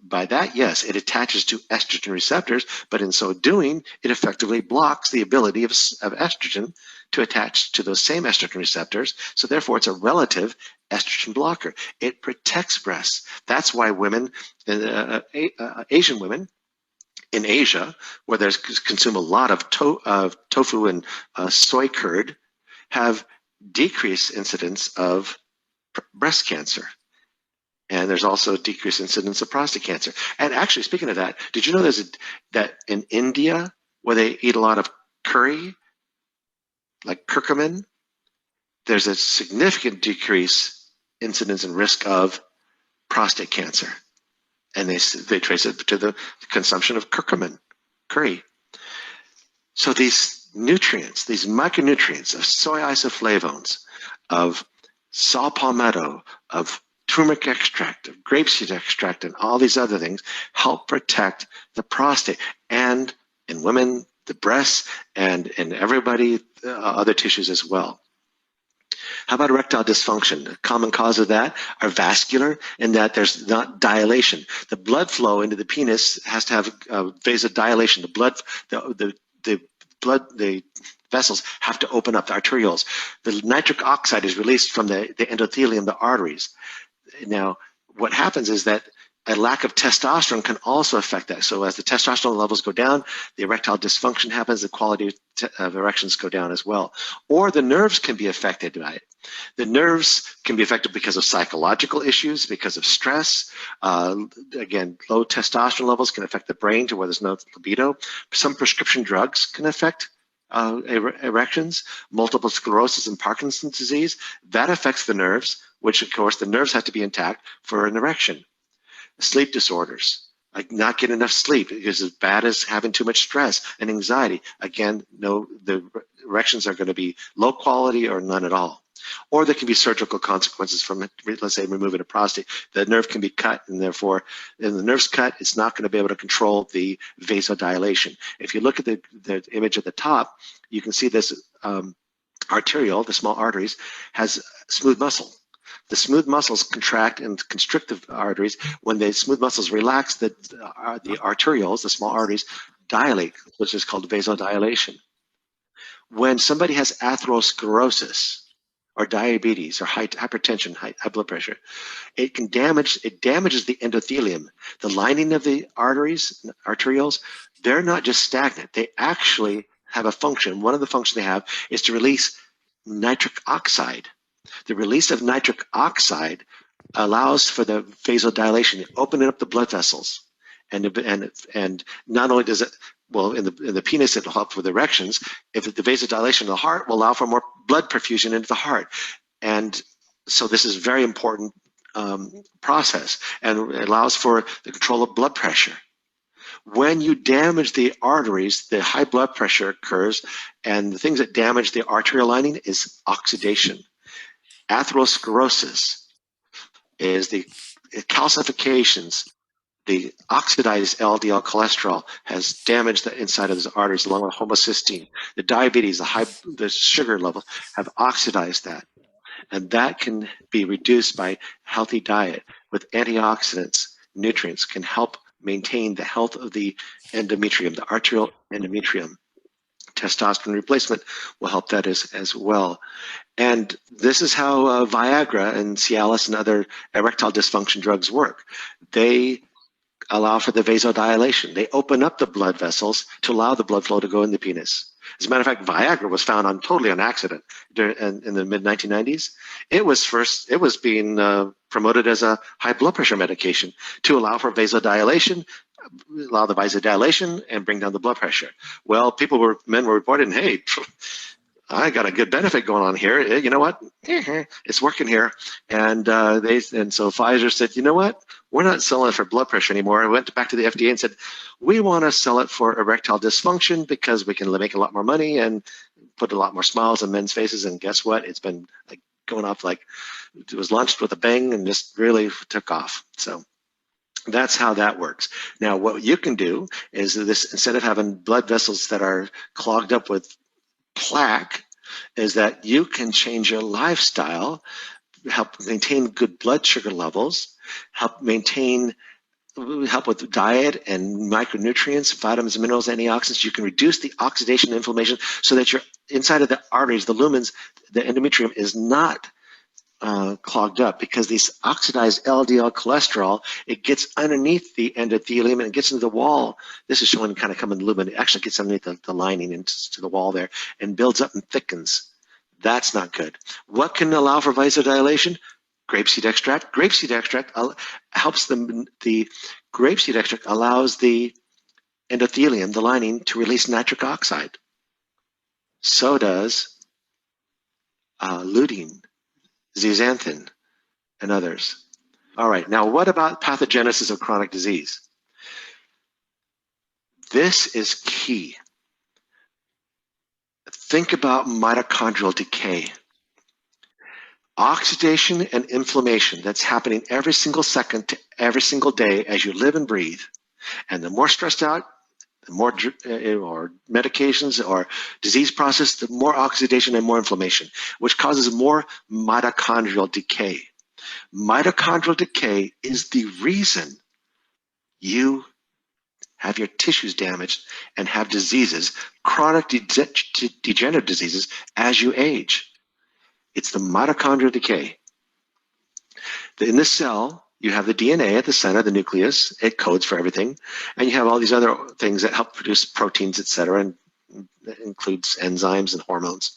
by that, yes, it attaches to estrogen receptors, but in so doing, it effectively blocks the ability of estrogen to attach to those same estrogen receptors. So therefore, it's a relative estrogen blocker. It protects breasts. That's why women, Asian women, in Asia, where they consume a lot of tofu and soy curd, have decreased incidence of breast cancer. And there's also a decreased incidence of prostate cancer. And actually, speaking of that, did you know that in India, where they eat a lot of curry, like curcumin, there's a significant decrease incidence and risk of prostate cancer. And they trace it to the consumption of curcumin, curry. So these nutrients, these micronutrients of soy isoflavones, of saw palmetto, of turmeric extract, of grapeseed extract, and all these other things help protect the prostate, and in women, the breasts, and in everybody, other tissues as well. How about erectile dysfunction? A common cause of that are vascular, in that there's not dilation. The blood flow into the penis has to have vasodilation. The vessels have to open up, the arterioles. The nitric oxide is released from the endothelium, the arteries. Now, what happens is that a lack of testosterone can also affect that. So as the testosterone levels go down, the erectile dysfunction happens, the quality of erections go down as well. Or the nerves can be affected by it. The nerves can be affected because of psychological issues, because of stress. Again, low testosterone levels can affect the brain to where there's no libido. Some prescription drugs can affect erections. Multiple sclerosis and Parkinson's disease, that affects the nerves, which of course the nerves have to be intact for an erection. Sleep disorders, like not getting enough sleep, is as bad as having too much stress and anxiety. Again, the erections are going to be low quality or none at all. Or there can be surgical consequences from, let's say, removing a prostate. The nerve can be cut, and therefore, when the nerve's cut, it's not going to be able to control the vasodilation. If you look at the image at the top, you can see this arteriole, the small arteries, has smooth muscle. The smooth muscles contract and constrict the arteries. When the smooth muscles relax, the arterioles, the small arteries, dilate, which is called vasodilation. When somebody has atherosclerosis or diabetes or hypertension, high blood pressure, it damages the endothelium. The lining of the arteries, arterioles, they're not just stagnant. They actually have a function. One of the functions they have is to release nitric oxide. The release of nitric oxide allows for the vasodilation, opening up the blood vessels, and not only does it, well, in the penis it'll help with erections. If the vasodilation of the heart will allow for more blood perfusion into the heart, and so this is a very important process, and it allows for the control of blood pressure. When you damage the arteries, the high blood pressure occurs, and the things that damage the arterial lining is oxidation. Atherosclerosis is the calcifications. The oxidized LDL cholesterol has damaged the inside of the arteries along with homocysteine. The diabetes, the sugar level have oxidized that. And that can be reduced by healthy diet with antioxidants. Nutrients can help maintain the health of the endometrium, the arterial endometrium. Testosterone replacement will help that as well. And this is how Viagra and Cialis and other erectile dysfunction drugs work. They allow for the vasodilation. They open up the blood vessels to allow the blood flow to go in the penis. As a matter of fact, Viagra was found totally on accident in the mid-1990s. It was being promoted as a high blood pressure medication to allow for vasodilation, allow the vasodilation and bring down the blood pressure. Well, men were reporting, hey, I got a good benefit going on here. You know what? It's working here. And so Pfizer said, you know what? We're not selling it for blood pressure anymore. I went back to the FDA and said, we want to sell it for erectile dysfunction because we can make a lot more money and put a lot more smiles on men's faces. And guess what? It's been a going off like it was launched with a bang and just really took off. So that's how that works. Now, what you can do is this, instead of having blood vessels that are clogged up with plaque, is that you can change your lifestyle, help maintain good blood sugar levels, help with diet and micronutrients, vitamins, minerals, antioxidants. You can reduce the oxidation and inflammation so that your inside of the arteries, the lumens, the endometrium is not clogged up, because these oxidized LDL cholesterol, it gets underneath the endothelium and it gets into the wall. This is showing kind of coming lumen. It actually gets underneath the lining into the wall there and builds up and thickens. That's not good. What can allow for vasodilation? Grapeseed extract. Grapeseed extract helps the grapeseed extract allows the endothelium, the lining, to release nitric oxide. So does lutein, zeaxanthin, and others. All right, now what about pathogenesis of chronic disease? This is key. Think about mitochondrial decay. Oxidation and inflammation that's happening every single second to every single day as you live and breathe. And the more stressed out, the more or medications or disease process, the more oxidation and more inflammation, which causes more mitochondrial decay. Mitochondrial decay is the reason you have your tissues damaged and have diseases, chronic degenerative diseases as you age. It's the mitochondrial decay. In this cell, you have the DNA at the center, the nucleus. It codes for everything. And you have all these other things that help produce proteins, et cetera, and that includes enzymes and hormones.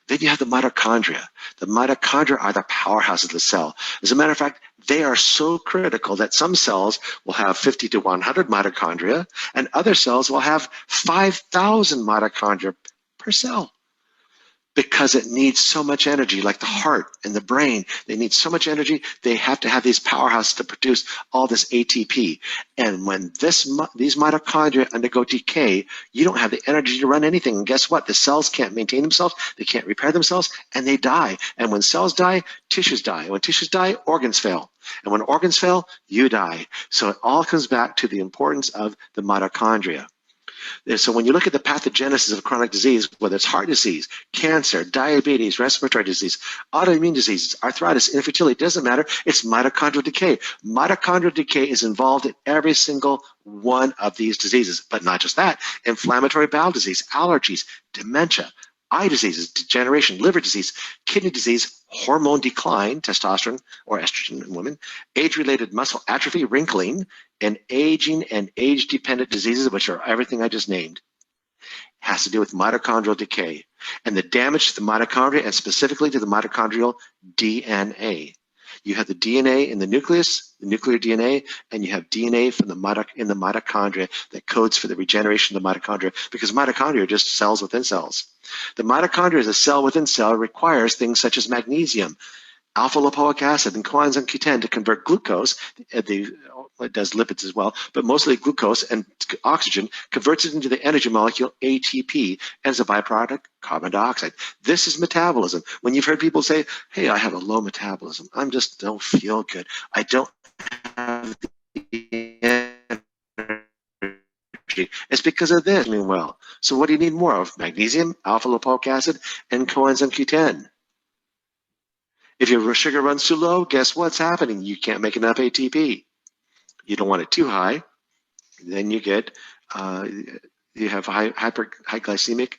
Then you have the mitochondria. The mitochondria are the powerhouse of the cell. As a matter of fact, they are so critical that some cells will have 50 to 100 mitochondria, and other cells will have 5,000 mitochondria per cell, because it needs so much energy, like the heart and the brain. They need so much energy, they have to have these powerhouses to produce all this ATP. And when these mitochondria undergo decay, you don't have the energy to run anything. And guess what? The cells can't maintain themselves, they can't repair themselves, and they die. And when cells die, tissues die. And when tissues die, organs fail. And when organs fail, you die. So it all comes back to the importance of the mitochondria. So when you look at the pathogenesis of chronic disease, whether it's heart disease, cancer, diabetes, respiratory disease, autoimmune diseases, arthritis, infertility, it doesn't matter. It's mitochondrial decay. Mitochondrial decay is involved in every single one of these diseases, but not just that. Inflammatory bowel disease, allergies, dementia, eye diseases, degeneration, liver disease, kidney disease, hormone decline, testosterone or estrogen in women, age-related muscle atrophy, wrinkling, and aging and age-dependent diseases, which are everything I just named, has to do with mitochondrial decay and the damage to the mitochondria, and specifically to the mitochondrial DNA. You have the DNA in the nucleus, the nuclear DNA, and you have DNA from in the mitochondria that codes for the regeneration of the mitochondria, because mitochondria are just cells within cells. The mitochondria as a cell within cell requires things such as magnesium, alpha-lipoic acid, and coenzyme Q10 to convert glucose. It does lipids as well, but mostly glucose and oxygen, converts it into the energy molecule ATP, and as a byproduct, carbon dioxide. This is metabolism. When you've heard people say, hey, I have a low metabolism, I just don't feel good, I don't have the energy, it's because of this. Well, so what do you need more of? Magnesium, alpha-lipoic acid, and coenzyme Q10. If your sugar runs too low, guess what's happening? You can't make enough ATP. You don't want it too high. Then you get, you have high glycemic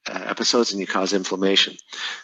episodes, and you cause inflammation.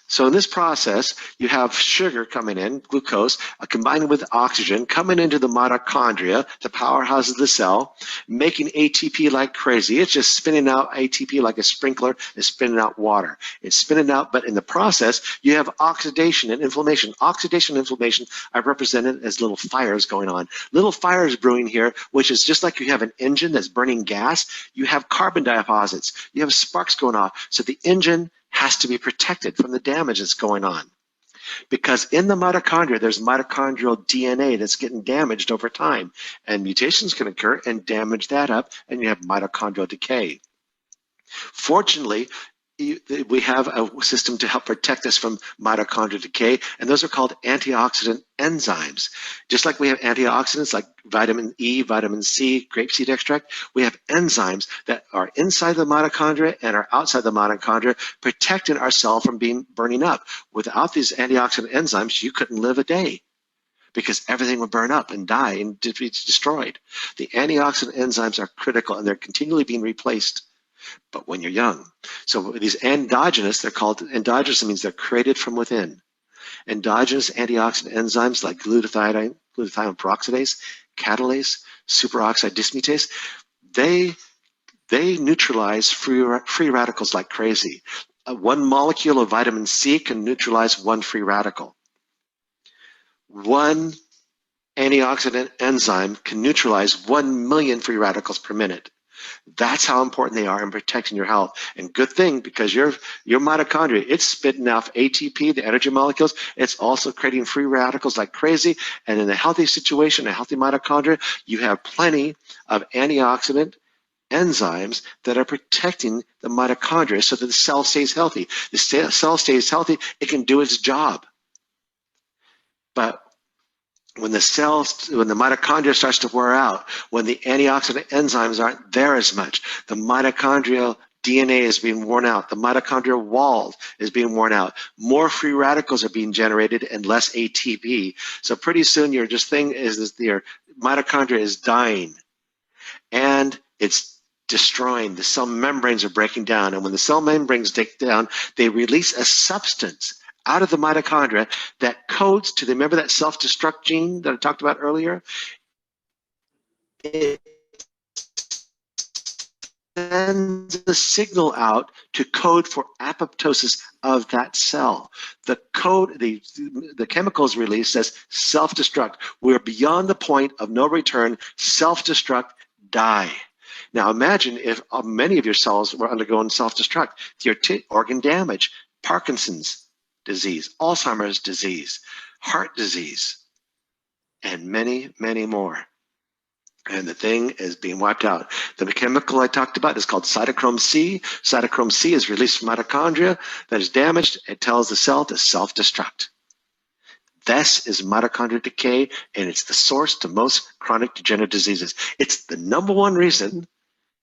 So in this process, you have sugar coming in, glucose, combined with oxygen, coming into the mitochondria, the powerhouse of the cell, making ATP like crazy. It's just spinning out ATP like a sprinkler. It's spinning out water. It's spinning out, but in the process, you have oxidation and inflammation. Oxidation and inflammation are represented as little fires going on. Little fires brewing here, which is just like you have an engine that's burning gas. You have carbon deposits. You have sparks going off. So the engine has to be protected from the damage that's going on. Because in the mitochondria, there's mitochondrial DNA that's getting damaged over time. And mutations can occur and damage that up, and you have mitochondrial decay. Fortunately, we have a system to help protect us from mitochondrial decay, and those are called antioxidant enzymes. Just like we have antioxidants like vitamin E, vitamin C, grapeseed extract, we have enzymes that are inside the mitochondria and are outside the mitochondria, protecting our cell from being burning up. Without these antioxidant enzymes, you couldn't live a day, because everything would burn up and die and be destroyed. The antioxidant enzymes are critical, and they're continually being replaced, but when you're young. So these endogenous, they're called endogenous, means they're created from within. Endogenous antioxidant enzymes like glutathione peroxidase, catalase, superoxide dismutase, they neutralize free radicals like crazy. One molecule of vitamin C can neutralize one free radical. One antioxidant enzyme can neutralize 1 million free radicals per minute. That's how important they are in protecting your health. And good thing, because your mitochondria, it's spitting out ATP, the energy molecules. It's also creating free radicals like crazy. And in a healthy situation, a healthy mitochondria, you have plenty of antioxidant enzymes that are protecting the mitochondria so that the cell stays healthy. The cell stays healthy, it can do its job. But when the mitochondria starts to wear out, when the antioxidant enzymes aren't there as much, the mitochondrial DNA is being worn out, the mitochondrial wall is being worn out, more free radicals are being generated and less ATP. So pretty soon your mitochondria is dying and it's destroying. The cell membranes are breaking down, and when the cell membranes break down, they release a substance out of the mitochondria that codes to remember that self-destruct gene that I talked about earlier? It sends a signal out to code for apoptosis of that cell. The code, the chemicals released says self-destruct. We're beyond the point of no return. Self-destruct, die. Now imagine if many of your cells were undergoing self-destruct. Your organ damage, Parkinson's disease, Alzheimer's disease, heart disease, and many, many more. And the thing is being wiped out. The chemical I talked about is called cytochrome C. Cytochrome C is released from mitochondria that is damaged. It tells the cell to self-destruct. This is mitochondrial decay, and it's the source to most chronic degenerative diseases. It's the number one reason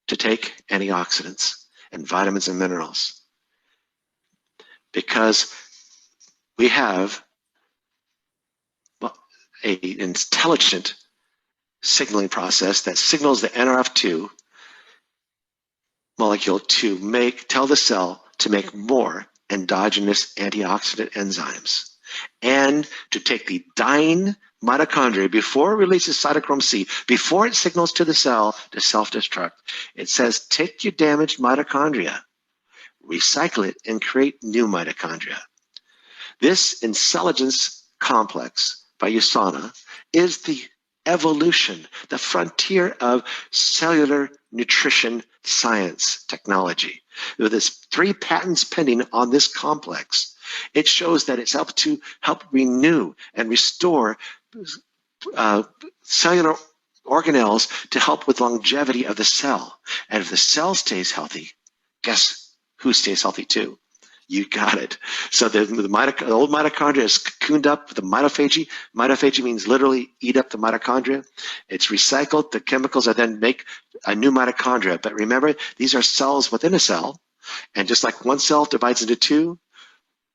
to take antioxidants and vitamins and minerals, because we have an intelligent signaling process that signals the NRF2 molecule to tell the cell to make more endogenous antioxidant enzymes, and to take the dying mitochondria before it releases cytochrome C, before it signals to the cell to self-destruct. It says, take your damaged mitochondria, recycle it, and create new mitochondria. This Incelligence Complex by USANA is the evolution, the frontier of cellular nutrition science technology. With this 3 patents pending on this complex, it shows that it's helped to renew and restore cellular organelles to help with longevity of the cell. And if the cell stays healthy, guess who stays healthy too? You got it. So the old mitochondria is cocooned up with the mitophagy. Mitophagy means literally eat up the mitochondria. It's recycled. The chemicals are then make a new mitochondria. But remember, these are cells within a cell. And just like one cell divides into 2,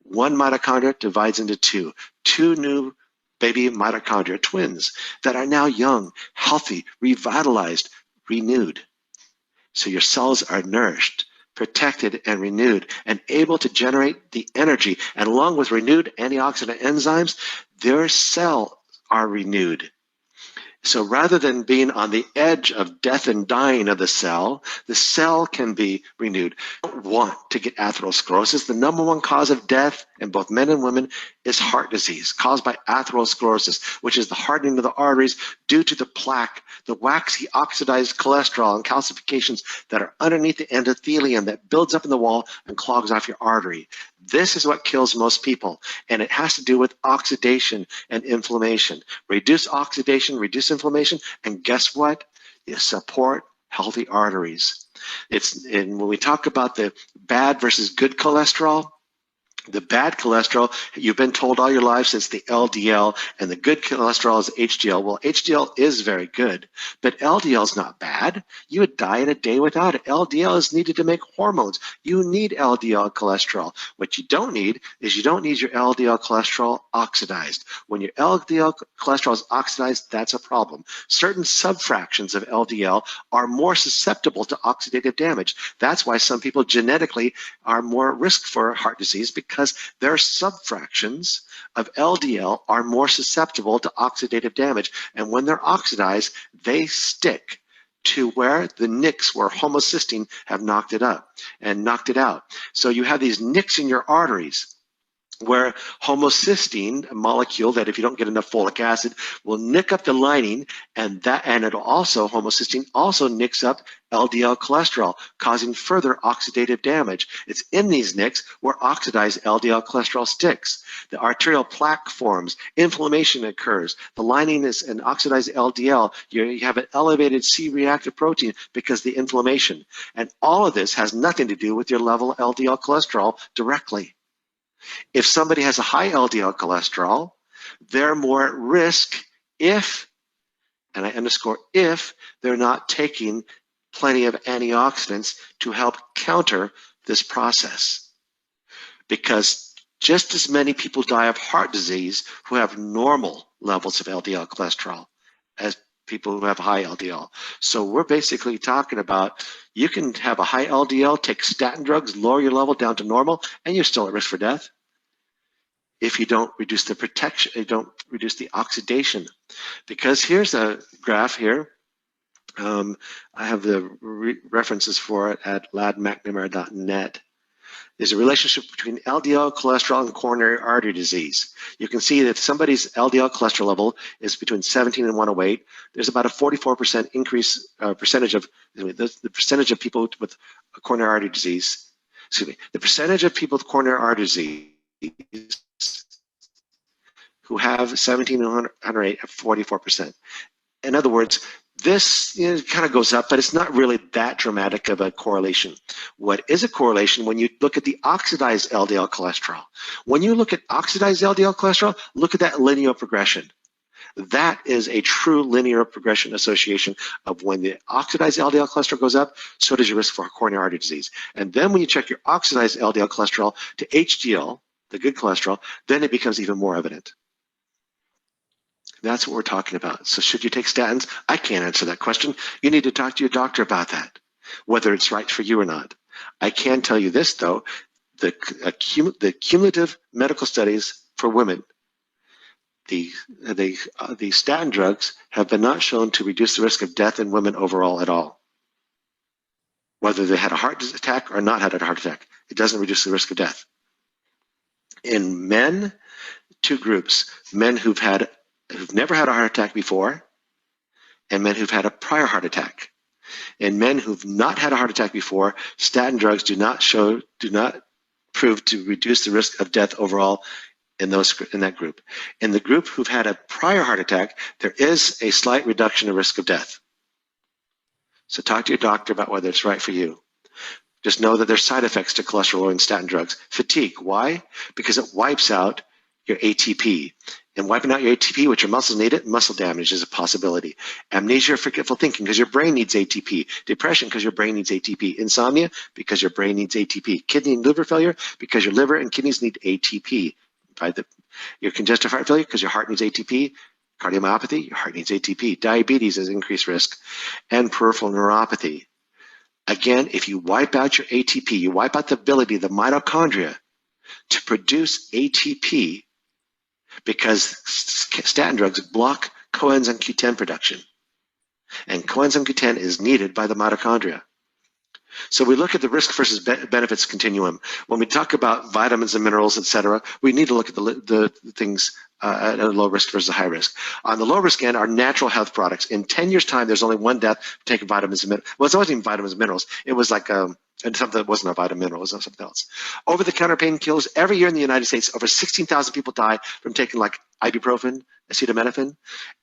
one mitochondria divides into 2. 2 new baby mitochondria twins that are now young, healthy, revitalized, renewed. So your cells are nourished, protected, and renewed, and able to generate the energy. And along with renewed antioxidant enzymes, their cells are renewed. So rather than being on the edge of death and dying of the cell can be renewed. We don't want to get atherosclerosis. The number one cause of death in both men and women is heart disease caused by atherosclerosis, which is the hardening of the arteries due to the plaque, the waxy oxidized cholesterol and calcifications that are underneath the endothelium that builds up in the wall and clogs off your artery. This is what kills most people, and it has to do with oxidation and inflammation. Reduce oxidation, reduce inflammation, and guess what? You support healthy arteries. And when we talk about the bad versus good cholesterol, the bad cholesterol, you've been told all your life it's the LDL, and the good cholesterol is HDL. Well, HDL is very good, but LDL is not bad. You would die in a day without it. LDL is needed to make hormones. You need LDL cholesterol. What you don't need is you don't need your LDL cholesterol oxidized. When your LDL cholesterol is oxidized, that's a problem. Certain subfractions of LDL are more susceptible to oxidative damage. That's why some people genetically are more at risk for heart disease, because their subfractions of LDL are more susceptible to oxidative damage. And when they're oxidized, they stick to where the nicks where homocysteine have knocked it up and knocked it out. So you have these nicks in your arteries where homocysteine, a molecule that if you don't get enough folic acid will nick up the lining, and it'll also, homocysteine also nicks up LDL cholesterol, causing further oxidative damage. It's in these nicks where oxidized LDL cholesterol sticks. The arterial plaque forms, inflammation occurs. The lining is an oxidized LDL. You have an elevated C-reactive protein because of the inflammation. And all of this has nothing to do with your level of LDL cholesterol directly. If somebody has a high LDL cholesterol, they're more at risk if, and I underscore if, they're not taking plenty of antioxidants to help counter this process. Because just as many people die of heart disease who have normal levels of LDL cholesterol as people who have high LDL. So we're basically talking about you can have a high LDL, take statin drugs, lower your level down to normal, and you're still at risk for death if you don't reduce the protection, you don't reduce the oxidation. Because here's a graph here. I have the references for it at ladmcnamara.net. There's a relationship between LDL cholesterol and coronary artery disease. You can see that if somebody's LDL cholesterol level is between 17 and 108, there's about a 44% increase percentage of the percentage of people with coronary artery disease. Excuse me, the percentage of people with coronary artery disease who have 17 and 108 have 44%. In other words, this kind of goes up, but it's not really that dramatic of a correlation. What is a correlation when you look at the oxidized LDL cholesterol? When you look at oxidized LDL cholesterol, look at that linear progression. That is a true linear progression association of when the oxidized LDL cholesterol goes up, so does your risk for coronary artery disease. And then when you check your oxidized LDL cholesterol to HDL, the good cholesterol, then it becomes even more evident. That's what we're talking about. So should you take statins? I can't answer that question. You need to talk to your doctor about that, whether it's right for you or not. I can tell you this, though. The cumulative medical studies for women, the statin drugs have been not shown to reduce the risk of death in women overall at all. Whether they had a heart attack or not had a heart attack, it doesn't reduce the risk of death. In men, two groups: men who've never had a heart attack before, and men who've had a prior heart attack. In men who've not had a heart attack before, statin drugs do not prove to reduce the risk of death overall in that group. In the group who've had a prior heart attack, there is a slight reduction in risk of death. So talk to your doctor about whether it's right for you. Just know that there's side effects to cholesterol and statin drugs. Fatigue. Why? Because it wipes out your ATP. And wiping out your ATP, which your muscles need it, muscle damage is a possibility. Amnesia or forgetful thinking, because your brain needs ATP. Depression, because your brain needs ATP. Insomnia, because your brain needs ATP. Kidney and liver failure, because your liver and kidneys need ATP. Your congestive heart failure, because your heart needs ATP. Cardiomyopathy, your heart needs ATP. Diabetes is increased risk. And peripheral neuropathy. Again, if you wipe out your ATP, you wipe out the ability of the mitochondria to produce ATP, because statin drugs block coenzyme Q10 production. And coenzyme Q10 is needed by the mitochondria. So we look at the risk versus benefits continuum. When we talk about vitamins and minerals, etc., we need to look at the things at a low risk versus a high risk. On the low risk end are natural health products. In 10 years' time, there's only one death taking vitamins and minerals. Well, it's always even vitamins and minerals. It was like And something that wasn't a vitamin mineral, it was something else. Over-the-counter painkillers, every year in the United States, over 16,000 people die from taking like ibuprofen, acetaminophen.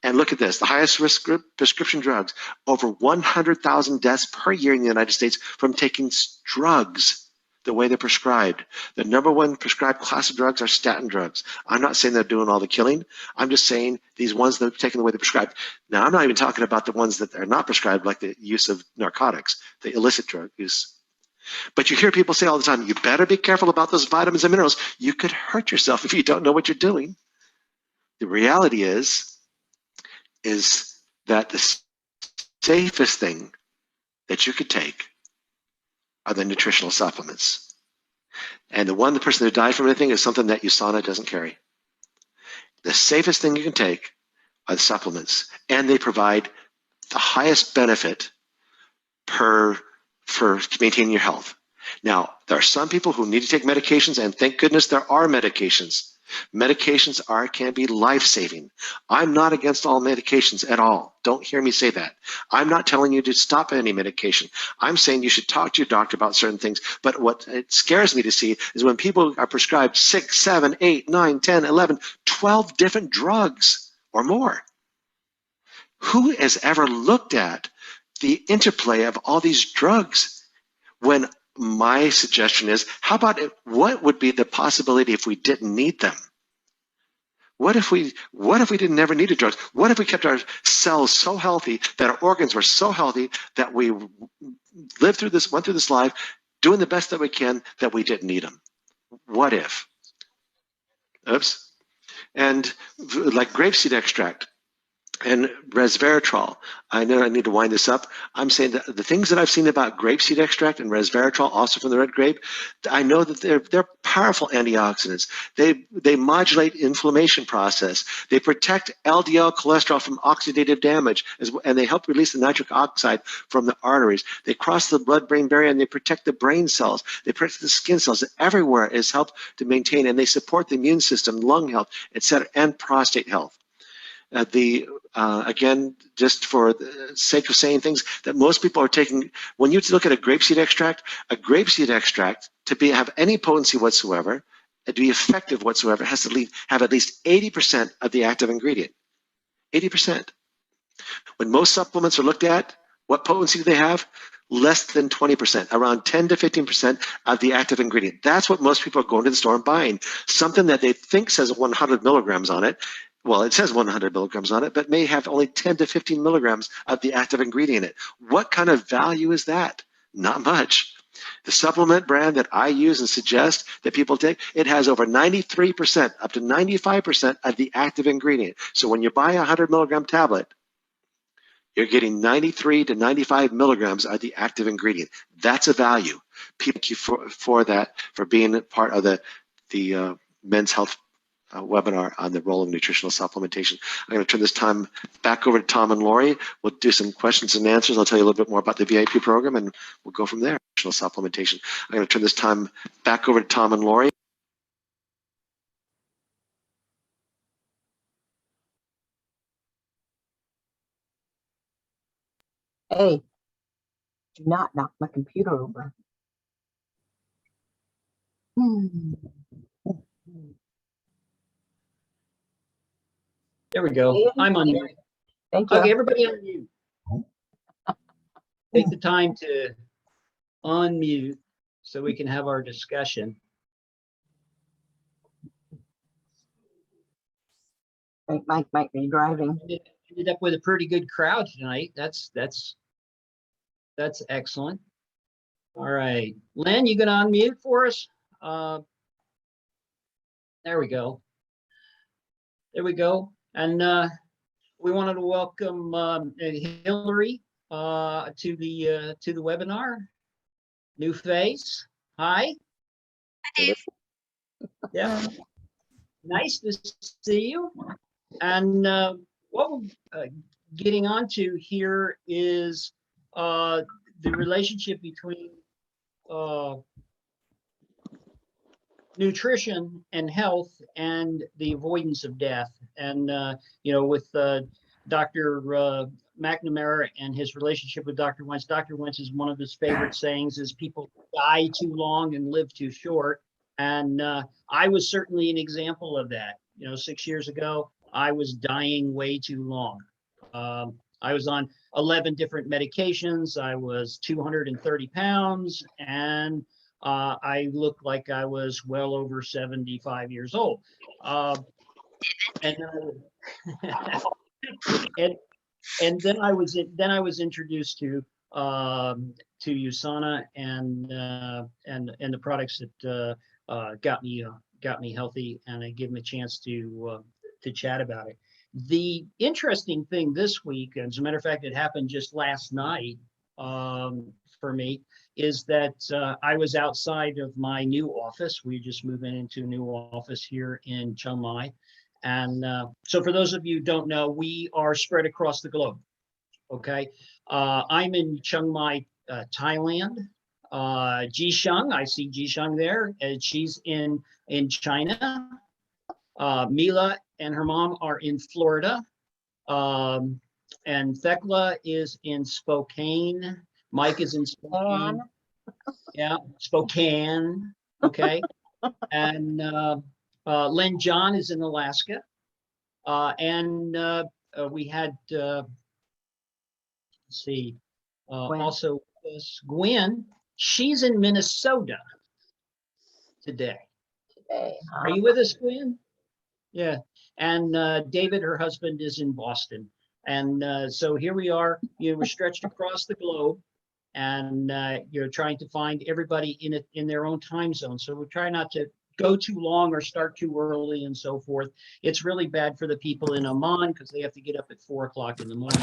And look at this, the highest risk prescription drugs, over 100,000 deaths per year in the United States from taking drugs the way they're prescribed. The number one prescribed class of drugs are statin drugs. I'm not saying they're doing all the killing. I'm just saying these ones that are taken the way they're prescribed. Now, I'm not even talking about the ones that are not prescribed, like the use of narcotics, the illicit drug use. But you hear people say all the time, you better be careful about those vitamins and minerals. You could hurt yourself if you don't know what you're doing. The reality is that the safest thing that you could take are the nutritional supplements. And the person who died from anything is something that USANA doesn't carry. The safest thing you can take are the supplements, and they provide the highest benefit for maintaining your health. Now, there are some people who need to take medications, and thank goodness there are medications. Medications can be life-saving. I'm not against all medications at all. Don't hear me say that. I'm not telling you to stop any medication. I'm saying you should talk to your doctor about certain things. But what it scares me to see is when people are prescribed 6, 7, 8, 9, 10, 11, 12 different drugs or more. Who has ever looked at the interplay of all these drugs? When my suggestion is, how about what would be the possibility if we didn't need them? What if we didn't ever need drugs? What if we kept our cells so healthy, that our organs were so healthy, that we went through this life doing the best that we can, that we didn't need them? What if? Oops. And like grapeseed extract and resveratrol. I know I need to wind this up. I'm saying that the things that I've seen about grapeseed extract and resveratrol, also from the red grape, I know that they're powerful antioxidants. They modulate inflammation process. They protect LDL cholesterol from oxidative damage, and they help release the nitric oxide from the arteries. They cross the blood-brain barrier, and they protect the brain cells. They protect the skin cells. Everywhere is helped to maintain, and they support the immune system, lung health, etc., and prostate health. Again, just for the sake of saying things that most people are taking, when you look at a grapeseed extract to have any potency whatsoever, to be effective whatsoever, has to have at least 80% of the active ingredient. 80%. When most supplements are looked at, what potency do they have? Less than 20%, around 10 to 15% of the active ingredient. That's what most people are going to the store and buying. Something that they think says 100 milligrams on it. Well, it says 100 milligrams on it, but may have only 10 to 15 milligrams of the active ingredient in it. What kind of value is that? Not much. The supplement brand that I use and suggest that people take, it has over 93%, up to 95% of the active ingredient. So when you buy a 100 milligram tablet, you're getting 93 to 95 milligrams of the active ingredient. That's a value. Thank you for that, for being part of the Men's Health webinar on the role of nutritional supplementation. I'm going to turn this time back over to Tom and Lori. We'll do some questions and answers. I'll tell you a little bit more about the VIP program, and we'll go from there. Nutritional supplementation. I'm going to turn this time back over to Tom and Lori. Hey, do not knock my computer over. There we go. I'm on mute. Thank you. Okay, everybody on mute. Take the time to unmute so we can have our discussion. Mike might be driving. Ended up with a pretty good crowd tonight. That's excellent. All right, Len, you gonna unmute for us? There we go. There we go. And we wanted to welcome Hillary to the webinar. New face. Hi. Hi, Dave. Yeah. Nice to see you. And what we're getting onto here is the relationship between nutrition and health and the avoidance of death. And, you know, with Dr. McNamara and his relationship with Dr. Wentz. Dr. Wentz is one of his favorite sayings is people die too long and live too short. And I was certainly an example of that. 6 years ago, I was dying way too long. I was on 11 different medications. I was 230 pounds, and I looked like I was well over 75 years old. And and then I was introduced to USANA and the products that got me healthy, and I give them a chance to chat about it. The interesting thing this week, as a matter of fact, it happened just last night for me, is that I was outside of my new office. We're just moving into a new office here in Chiang Mai. And so for those of you who don't know, we are spread across the globe, okay? I'm in Chiang Mai, Thailand. Jishang, I see Jishang there, and she's in China. Mila and her mom are in Florida. And Thekla is in Spokane. Mike is in Spokane. Yeah, Spokane, okay? And Len John is in Alaska. And we had, let's see, also Gwen, she's in Minnesota today. Are you with us, Gwen? Yeah. And David, her husband, is in Boston. And so here we are, we're stretched across the globe, and you're trying to find everybody in their own time zone. So we try not to go too long or start too early and so forth. It's really bad for the people in Oman because they have to get up at 4 o'clock in the morning.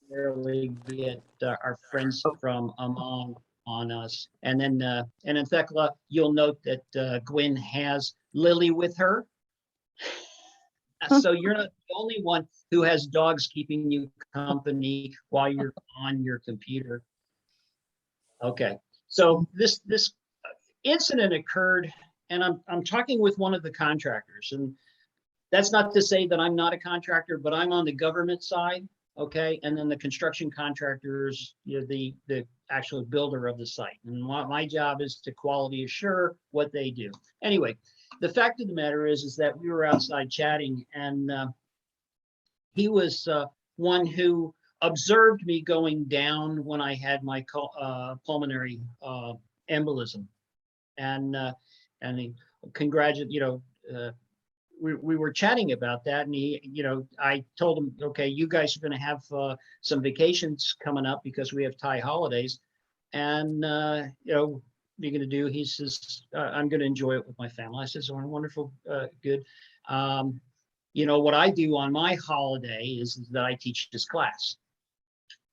Rarely get our friends from Oman on us. And then in Thekla, you'll note that Gwen has Lily with her. So you're not the only one who has dogs keeping you company while you're on your computer. Okay, so this incident occurred, and I'm talking with one of the contractors, and that's not to say that I'm not a contractor, but I'm on the government side, okay, and then the construction contractors, the actual builder of the site, and my job is to quality assure what they do. Anyway, the fact of the matter is that we were outside chatting, and he was one who observed me going down when I had my pulmonary embolism, and he congratulated. We were chatting about that, and I told him, okay, you guys are going to have some vacations coming up because we have Thai holidays, and what are you going to do? He says, I'm going to enjoy it with my family. I said, oh, wonderful, good. What I do on my holiday is that I teach this class.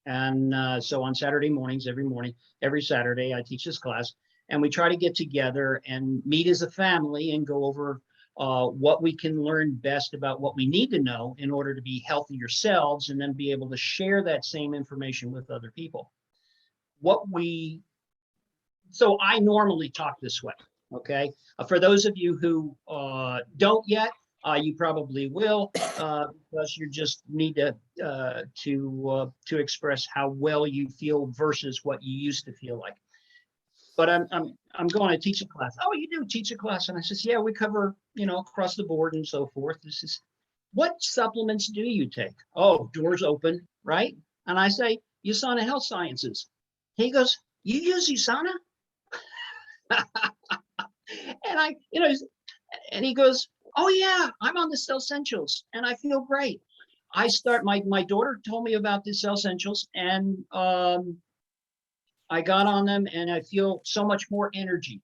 And so on Saturday mornings, every Saturday, I teach this class, and we try to get together and meet as a family and go over what we can learn best about what we need to know in order to be healthy yourselves, and then be able to share that same information with other people. So I normally talk this way, okay? For those of you who don't yet, you probably will, because you just need to express how well you feel versus what you used to feel like. But I'm going to teach a class. Oh, you do teach a class? And I says, yeah, we cover across the board and so forth. This is, what supplements do you take? Oh, doors open, right? And I say, USANA Health Sciences. He goes, you use USANA? And and he goes, oh yeah, I'm on the Cell Essentials and I feel great. My daughter told me about the Cell Essentials, and I got on them and I feel so much more energy.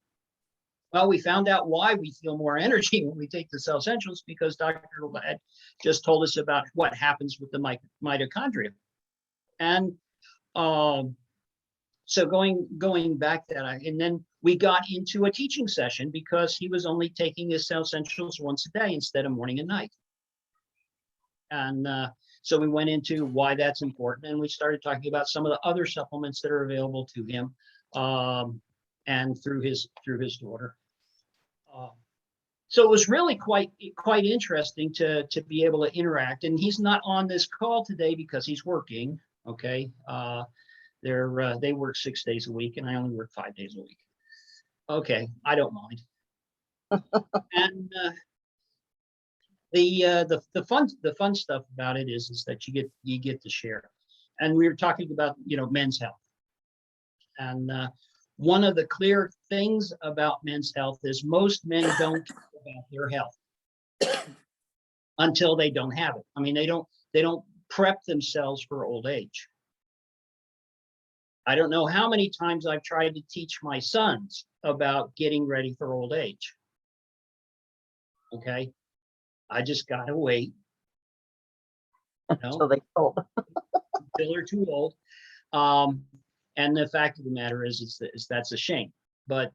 Well, we found out why we feel more energy when we take the Cell Essentials, because Dr. had just told us about what happens with the mitochondria. And so going back and then we got into a teaching session because he was only taking his Cell Essentials once a day instead of morning and night. And so we went into why that's important, and we started talking about some of the other supplements that are available to him, and through his daughter. So it was really quite interesting to be able to interact. And he's not on this call today because he's working, Okay, they work 6 days a week, and I only work 5 days a week. Okay, I don't mind. And the fun stuff about it is that you get to share. And we were talking about men's health, and one of the clear things about men's health is most men don't care about their health until they don't have it. I mean, they don't prep themselves for old age. I don't know how many times I've tried to teach my sons about getting ready for old age. Okay, I just gotta wait Until they told. until they're too old. And the fact of the matter is that's a shame. But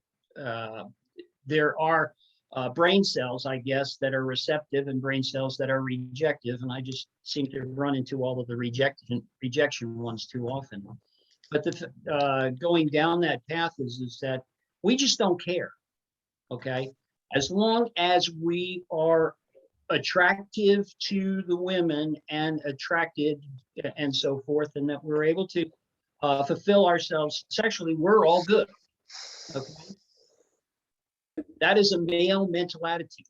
there are brain cells, I guess, that are receptive and brain cells that are rejective. And I just seem to run into all of the rejection ones too often. But going down that path is that we just don't care. Okay, as long as we are attractive to the women and attracted and so forth, and that we're able to fulfill ourselves sexually, we're all good. Okay, that is a male mental attitude,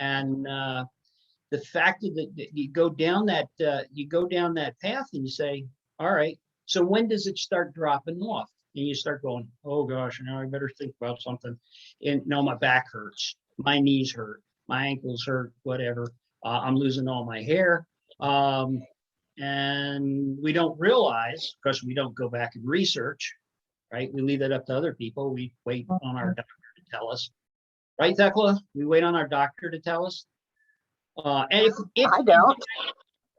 and the fact that you go down that path and you say, all right, so when does it start dropping off? And you start going, oh gosh, now I better think about something. And no, my back hurts, my knees hurt, my ankles hurt, whatever. I'm losing all my hair. And we don't realize, because we don't go back and research, right? We leave it up to other people. We wait on our doctor to tell us. Right, Thecla? We wait on our doctor to tell us. And if I don't.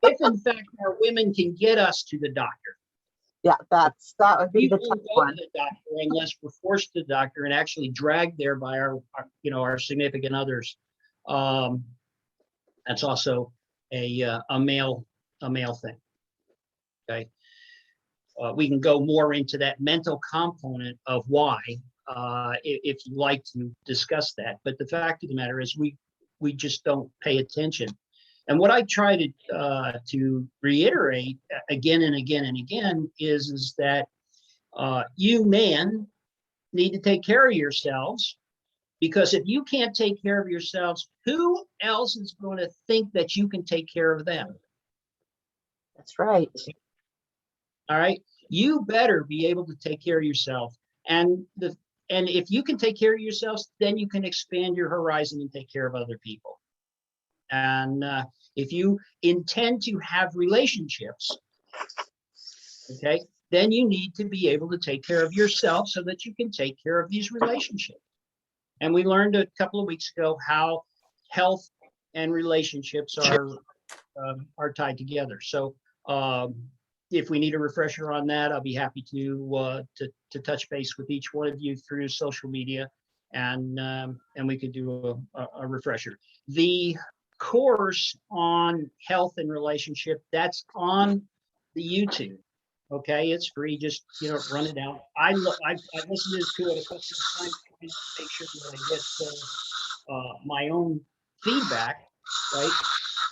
if in fact our women can get us to the doctor, Yeah, that would be we the won't tough go to one. the doctor unless we're forced to the doctor and actually dragged there by our significant others. That's also a male thing. Okay, we can go more into that mental component of why, if you'd like to discuss that. But the fact of the matter is, we just don't pay attention. And what I try to reiterate again and again and again is that you men need to take care of yourselves, because if you can't take care of yourselves, who else is going to think that you can take care of them? That's right. All right, you better be able to take care of yourself, and if you can take care of yourselves, then you can expand your horizon and take care of other people. And if you intend to have relationships, okay, then you need to be able to take care of yourself so that you can take care of these relationships. And we learned a couple of weeks ago how health and relationships are tied together. So if we need a refresher on that, I'll be happy to touch base with each one of you through social media, and we could do a refresher. The course on health and relationship, that's on the YouTube. Okay, it's free. Just run it out. I've listened to it a couple of times to make sure that I get my own feedback. Right,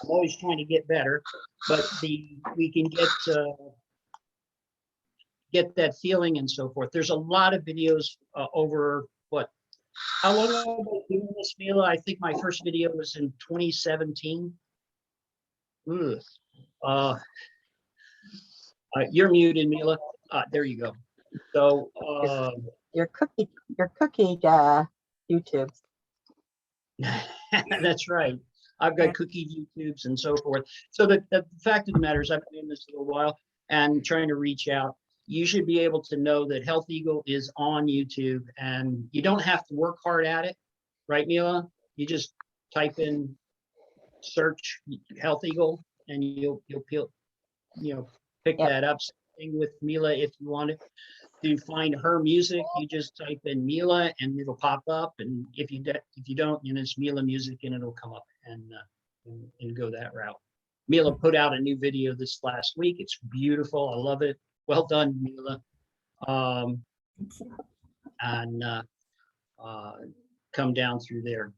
I'm always trying to get better, but we can get that feeling and so forth. There's a lot of videos over what? How long have I been doing this, Mila? I think my first video was in 2017. You're muted, Mila. There you go. So Your cookie YouTube. that's right. I've got cookie YouTubes and so forth. So the fact of the matter is, I've been doing this a little while and trying to reach out. You should be able to know that HealthEagle is on YouTube, and you don't have to work hard at it, right, Mila? You just type in, search HealthEagle, and you'll pick that up. Same with Mila. If you wanted to find her music, you just type in Mila, and it'll pop up. And if you don't, it's Mila Music, and it'll come up and go that route. Mila put out a new video this last week. It's beautiful. I love it. Well done, Mila. Come down through there.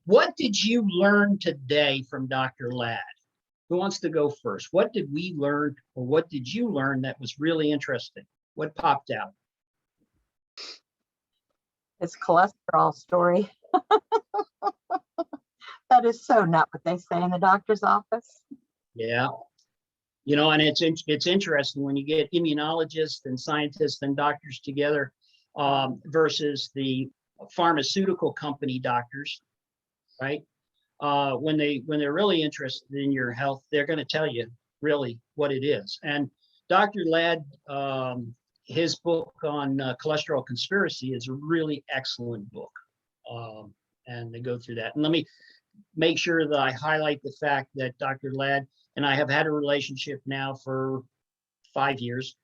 What did you learn today from Dr. Ladd? Who wants to go first? What did we learn, or what did you learn that was really interesting? What popped out? It's cholesterol story. That is so not what they say in the doctor's office. Yeah. You know, and it's interesting when you get immunologists and scientists and doctors together versus the pharmaceutical company doctors, right? When they're really interested in your health, they're going to tell you really what it is. And Dr. Ladd, his book on cholesterol conspiracy is a really excellent book, and they go through that. And let me make sure that I highlight the fact that Dr. Ladd and I have had a relationship now for 5 years,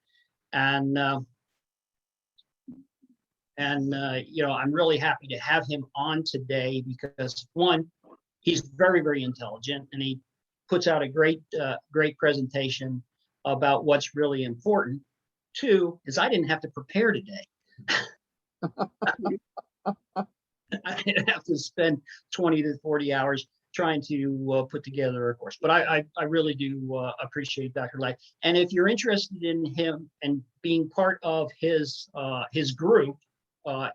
and you know, I'm really happy to have him on today because one, he's very, very intelligent, and he puts out a great presentation about what's really important. Two is I didn't have to prepare today. I didn't have to spend 20 to 40 hours trying to put together a course. But I really do appreciate Dr. Ladd. And if you're interested in him and being part of his group,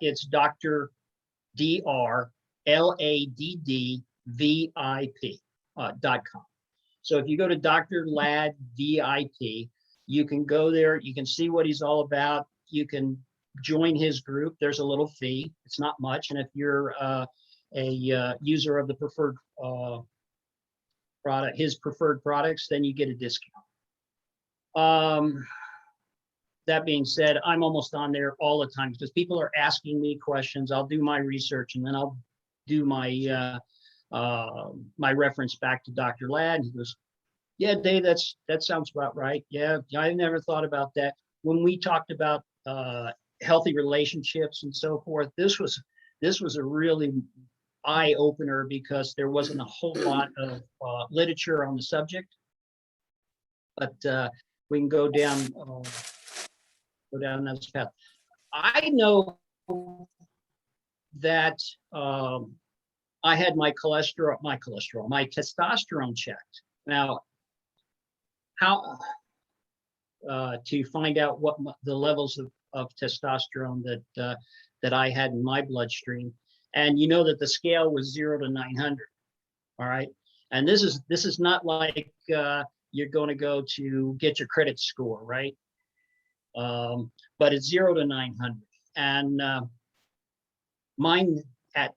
it's Dr. DrLaddVIP.com. So if you go to Dr. Ladd VIP, you can go there. You can see what he's all about. You can join his group. There's a little fee. It's not much. And if you're a user of the preferred product, his preferred products, then you get a discount. That being said, I'm almost on there all the time because people are asking me questions. I'll do my research and then I'll do my my reference back to Dr. Ladd. And he goes, "Yeah, Dave, that sounds about right. Yeah, I never thought about that." When we talked about healthy relationships and so forth, this was a really eye opener because there wasn't a whole lot of literature on the subject. But we can go down that path. I know that I had my testosterone checked. Now, how to find out what the levels of testosterone that I had in my bloodstream, and you know that the scale was 0 to 900. All right, and this is not like you're going to go to get your credit score, right? But it's 0 to 900, and mine at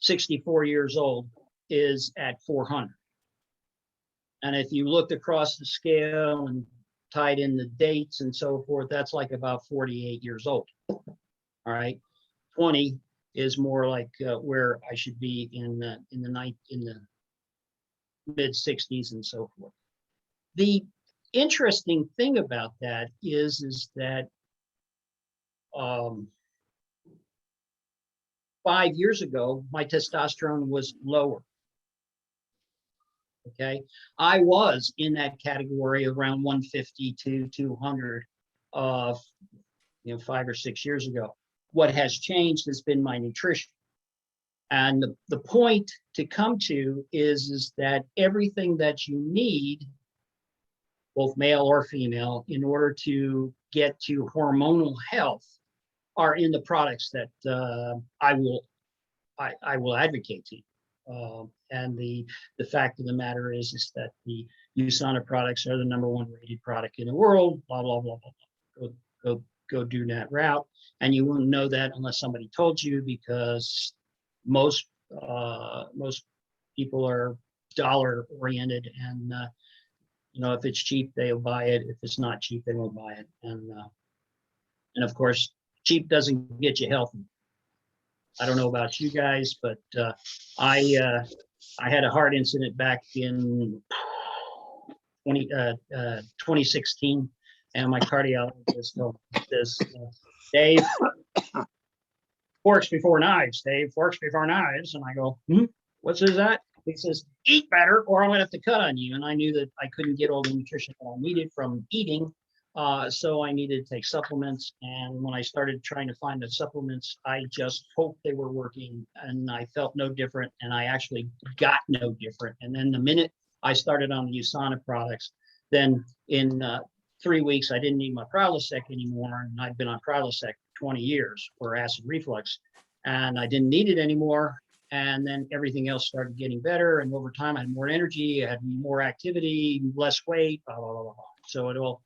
64 years old is at 400. And if you looked across the scale and tied in the dates and so forth, that's like about 48 years old. All right, 20 is more like where I should be in the mid 60s and so forth. The interesting thing about that is that 5 years ago, my testosterone was lower. Okay, I was in that category around 150 to 200, 5 or 6 years ago. What has changed has been my nutrition, and the point to come to is that everything that you need, both male or female, in order to get to hormonal health, are in the products that I will advocate to you. And the fact of the matter is that the USANA products are the #1 rated product in the world. Blah blah blah blah blah. Go do that route, and you wouldn't know that unless somebody told you, because most people are dollar oriented, and if it's cheap, they'll buy it. If it's not cheap, they won't buy it. And of course, cheap doesn't get you healthy. I don't know about you guys, but I had a heart incident back in 2016, and my cardiologist says, "Dave, forks before knives, Dave, forks before knives." And I go, "What's that?" He says, "Eat better, or I'm going to have to cut on you." And I knew that I couldn't get all the nutrition that I needed from eating. So I needed to take supplements. And when I started trying to find the supplements, I just hoped they were working, and I felt no different. And I actually got no different. And then the minute I started on the USANA products. Then in 3 weeks, I didn't need my Prilosec anymore, and I'd been on Prilosec 20 years for acid reflux, and I didn't need it anymore. And then everything else started getting better, and over time, I had more energy, I had more activity, less weight, blah blah blah blah. So it all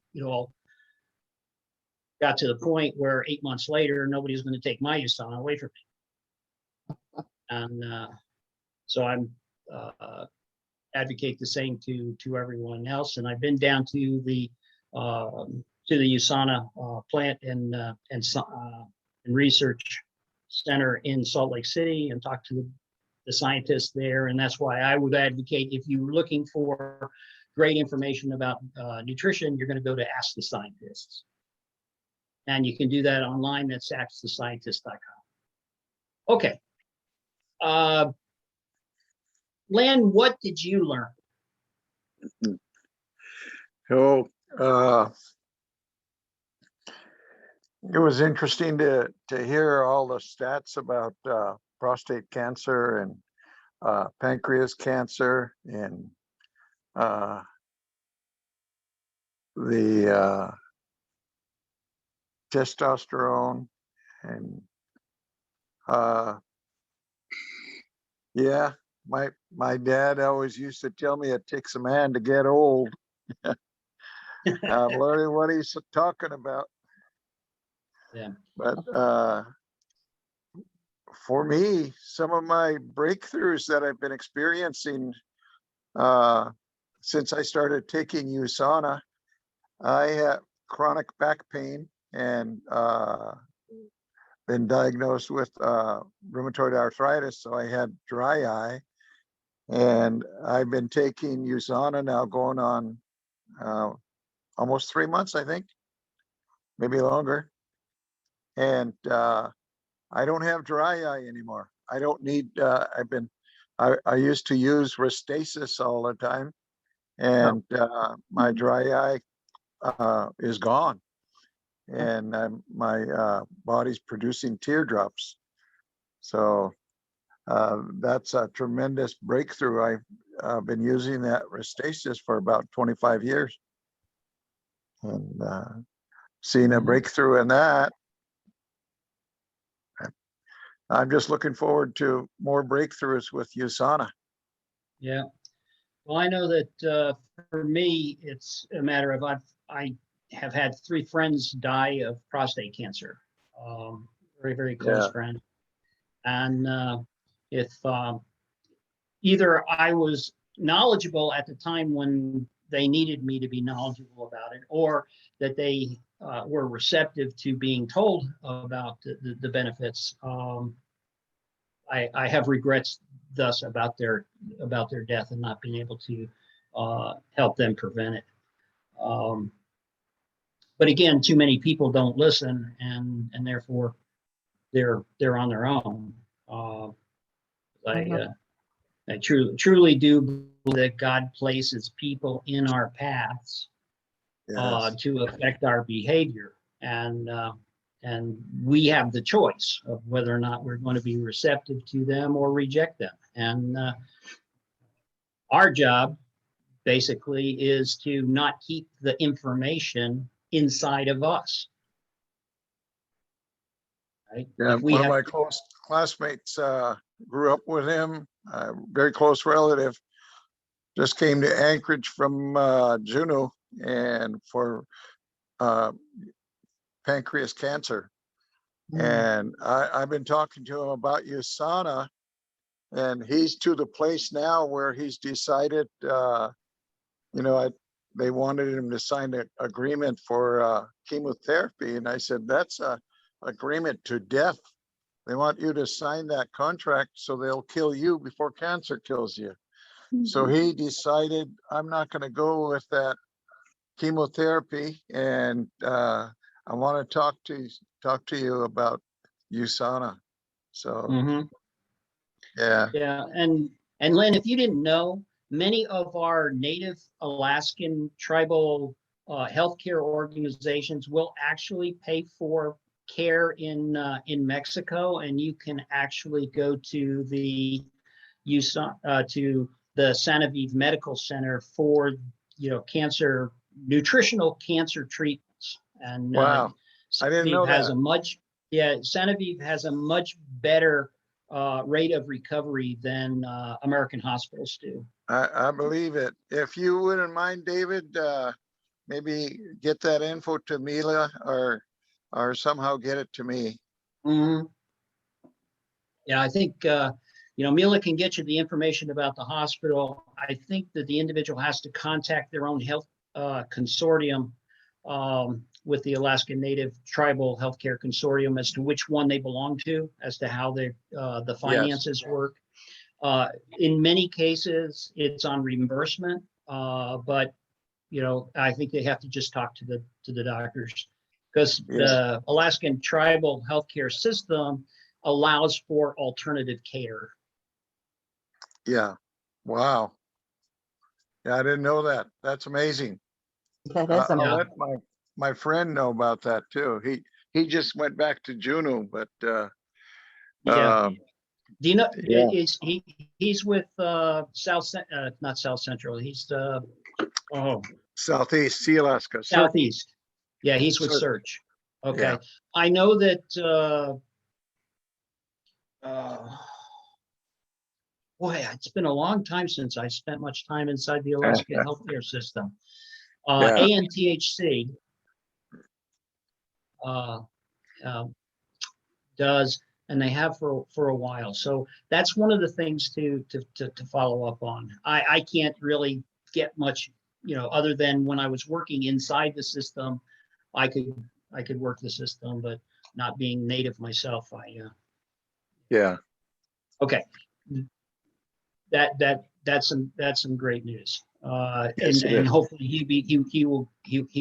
got to the point where 8 months later, nobody was going to take my USANA away from me, and so I'm advocate the same to everyone else. And I've been down to the USANA plant and research center in Salt Lake City and talked to the scientists there. And that's why I would advocate, if you're looking for great information about nutrition, you're going to go to Ask the Scientists. And you can do that online. That's askthescientist.com. Okay. Len, what did you learn? So it was interesting to hear all the stats about prostate cancer and pancreas cancer and the testosterone and yeah, my dad always used to tell me it takes a man to get old. I'm learning what he's talking about. Yeah. But for me, some of my breakthroughs that I've been experiencing since I started taking USANA, I had chronic back pain and been diagnosed with rheumatoid arthritis, so I had dry eye. And I've been taking USANA now going on almost 3 months, I think, maybe longer. And I don't have dry eye anymore. I don't need, I used to use Restasis all the time, and my dry eye is gone. And my body's producing teardrops. So that's a tremendous breakthrough. I've been using that Restasis for about 25 years, and seeing a breakthrough in that. I'm just looking forward to more breakthroughs with USANA. Yeah. Well, I know that for me, it's a matter of I have had 3 friends die of prostate cancer. Very, very close friend. And if either I was knowledgeable at the time when they needed me to be knowledgeable about it, or that they were receptive to being told about the benefits. I have regrets thus about their death and not being able to help them prevent it. But again, too many people don't listen, and therefore they're on their own. I truly do believe that God places people in our paths to affect our behavior, and we have the choice of whether or not we're going to be receptive to them or reject them. And our job basically is to not keep the information inside of us. Right? Yeah, one of my close classmates grew up with him, very close relative, just came to Anchorage from Juneau and for pancreas cancer. And I've been talking to him about USANA, and he's to the place now where he's decided, they wanted him to sign an agreement for chemotherapy. And I said, that's a agreement to death. They want you to sign that contract so they'll kill you before cancer kills you. So he decided, I'm not going to go with that chemotherapy, and I want to talk to you about USANA. So yeah. And Len, if you didn't know, many of our native Alaskan tribal healthcare organizations will actually pay for care in Mexico, and you can actually go to the USANA to the Sanoviv Medical Center for, cancer, nutritional cancer treatments. And Wow. I didn't know Sanoviv has a much better rate of recovery than American hospitals do. I believe it. If you wouldn't mind, David, maybe get that info to Mila or somehow get it to me. Mm-hmm. Yeah, I think, Mila can get you the information about the hospital. I think that the individual has to contact their own health consortium with the Alaska Native Tribal Healthcare Consortium as to which one they belong to, as to how the finances work. In many cases, it's on reimbursement, but I think they have to just talk to the doctors, because the Alaskan Tribal Healthcare System allows for alternative care. Yeah. Wow. Yeah, I didn't know that. That's amazing. That is I'll amazing. let my friend know about that too. He just went back to Juneau, but Yeah. Do you know? Yeah. He's with not South Central. He's Southeast Sea Alaska. Southeast. Yeah, he's with Search. Search. Okay, Yeah. I know that. Boy, it's been a long time since I spent much time inside the Alaska healthcare system. ANTHC does, and they have for a while. So that's one of the things to follow up on. I can't really get much, other than when I was working inside the system, I could work the system, but not being native myself, okay. That's some great news. Yes, and hopefully he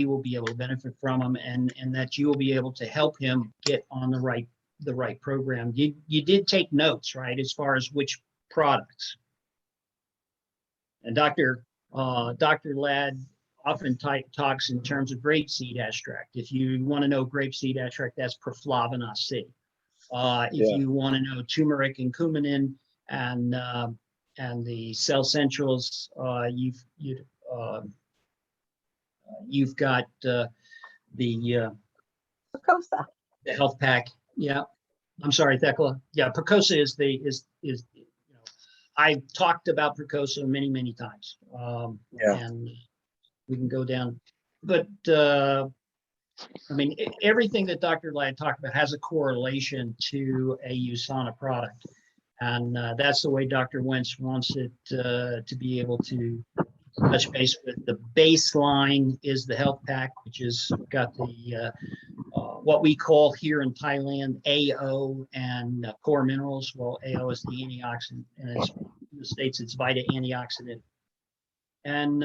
will be able to benefit from them, and that you will be able to help him get on the right program. You did take notes, right, as far as which products. And Dr. Ladd often talks in terms of grapeseed extract. If you want to know grapeseed extract, that's proflavin C. If you want to know turmeric and cumin and the cell centrals, you've got the Picosa. The health pack. Yeah, I'm sorry, Thecla. Yeah, Picosa is I've talked about Picosa many times. And we can go down, but I mean, everything that Dr. Ladd talked about has a correlation to a USANA product. And that's the way Dr. Wentz wants it to be able to touch base with. The baseline is the health pack, which has got the what we call here in Thailand AO and core minerals. Well, AO is the antioxidant, and in the States it's Vita antioxidant, and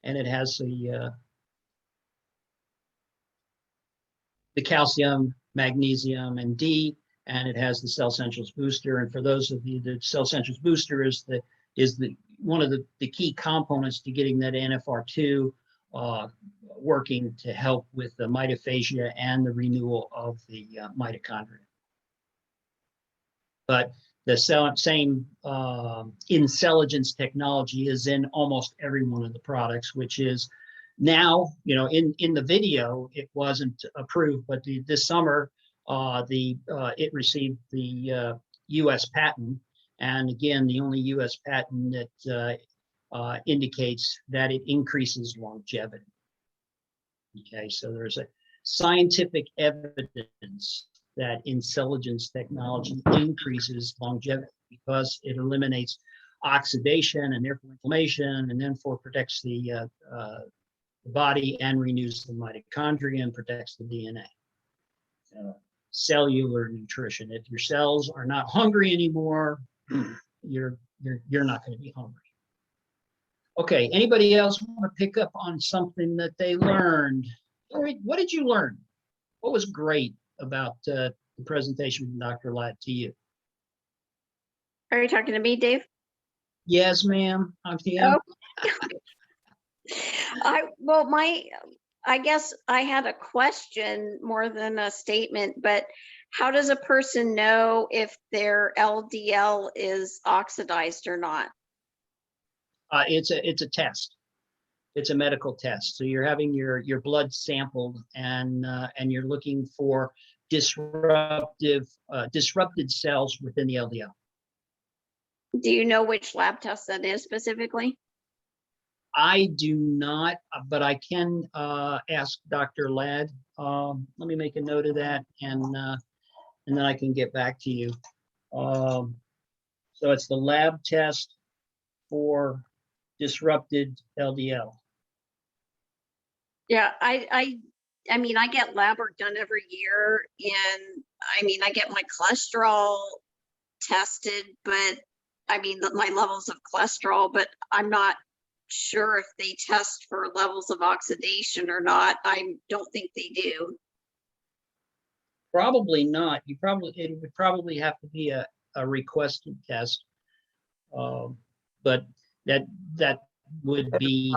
it has the calcium, magnesium, and D. And it has the Cell Centrals booster. And for those of you, the Cell Centrals booster is one of the key components to getting that NFR2 working to help with the mitophagia and the renewal of the mitochondria. But the same Incelligence technology is in almost every one of the products, which is now, in the video, it wasn't approved, but this summer, it received the U.S. patent, and again, the only U.S. patent that indicates that it increases longevity. Okay, so there's a scientific evidence that Incelligence technology increases longevity because it eliminates oxidation and therefore inflammation, and therefore protects the body and renews the mitochondria and protects the DNA. Cellular nutrition. If your cells are not hungry anymore, you're not going to be hungry. Okay, anybody else want to pick up on something that they learned? All right, what did you learn? What was great about the presentation from Dr. Ladd to you? Are you talking to me, Dave? Yes, ma'am. I'm Tim. I guess I had a question more than a statement, but how does a person know if their LDL is oxidized or not? It's a test. It's a medical test. So you're having your blood sampled, and you're looking for disrupted cells within the LDL. Do you know which lab test that is specifically? I do not, but I can ask Dr. Ladd. Let me make a note of that, and then I can get back to you. So it's the lab test for disrupted LDL. Yeah, I mean, I get lab work done every year, and I mean, I get my cholesterol tested, but I mean, my levels of cholesterol, but I'm not sure if they test for levels of oxidation or not. I don't think they do. Probably not. It would probably have to be a requested test, but that would be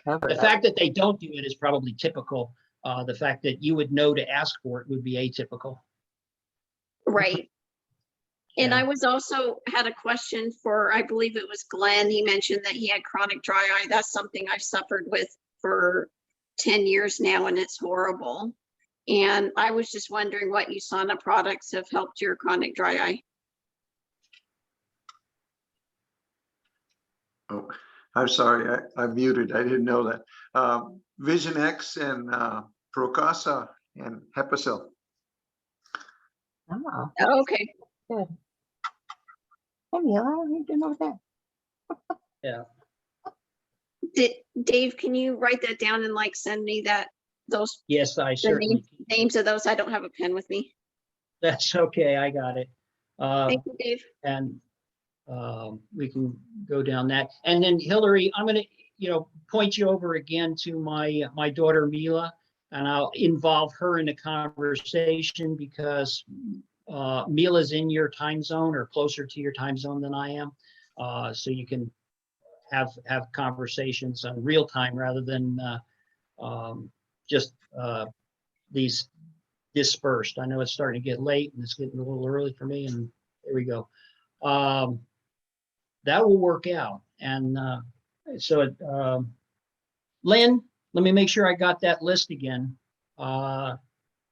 the fact that they don't do it is probably typical. The fact that you would know to ask for it would be atypical. Right. And Yeah. I was also had a question for, I believe it was Glenn. He mentioned that he had chronic dry eye. That's something I've suffered with for 10 years now, and it's horrible. And I was just wondering what USANA products have helped your chronic dry eye. Oh, I'm sorry, I muted. I didn't know that. Vision X and Procasa and Hepicil. Oh, Oh, okay. good. Hey, Mila, you didn't know that. Yeah. Dave, can you write that down and like send me those Yes, I certainly. names of those? I don't have a pen with me. That's okay. I got it. Thank you, Dave. And we can go down that. And then Hillary, I'm going to, point you over again to my daughter Mila, and I'll involve her in the conversation because Mila's in your time zone or closer to your time zone than I am, so you can have conversations on real time rather than just these dispersed. I know it's starting to get late and it's getting a little early for me, and there we go. That will work out. And Lynn, let me make sure I got that list again.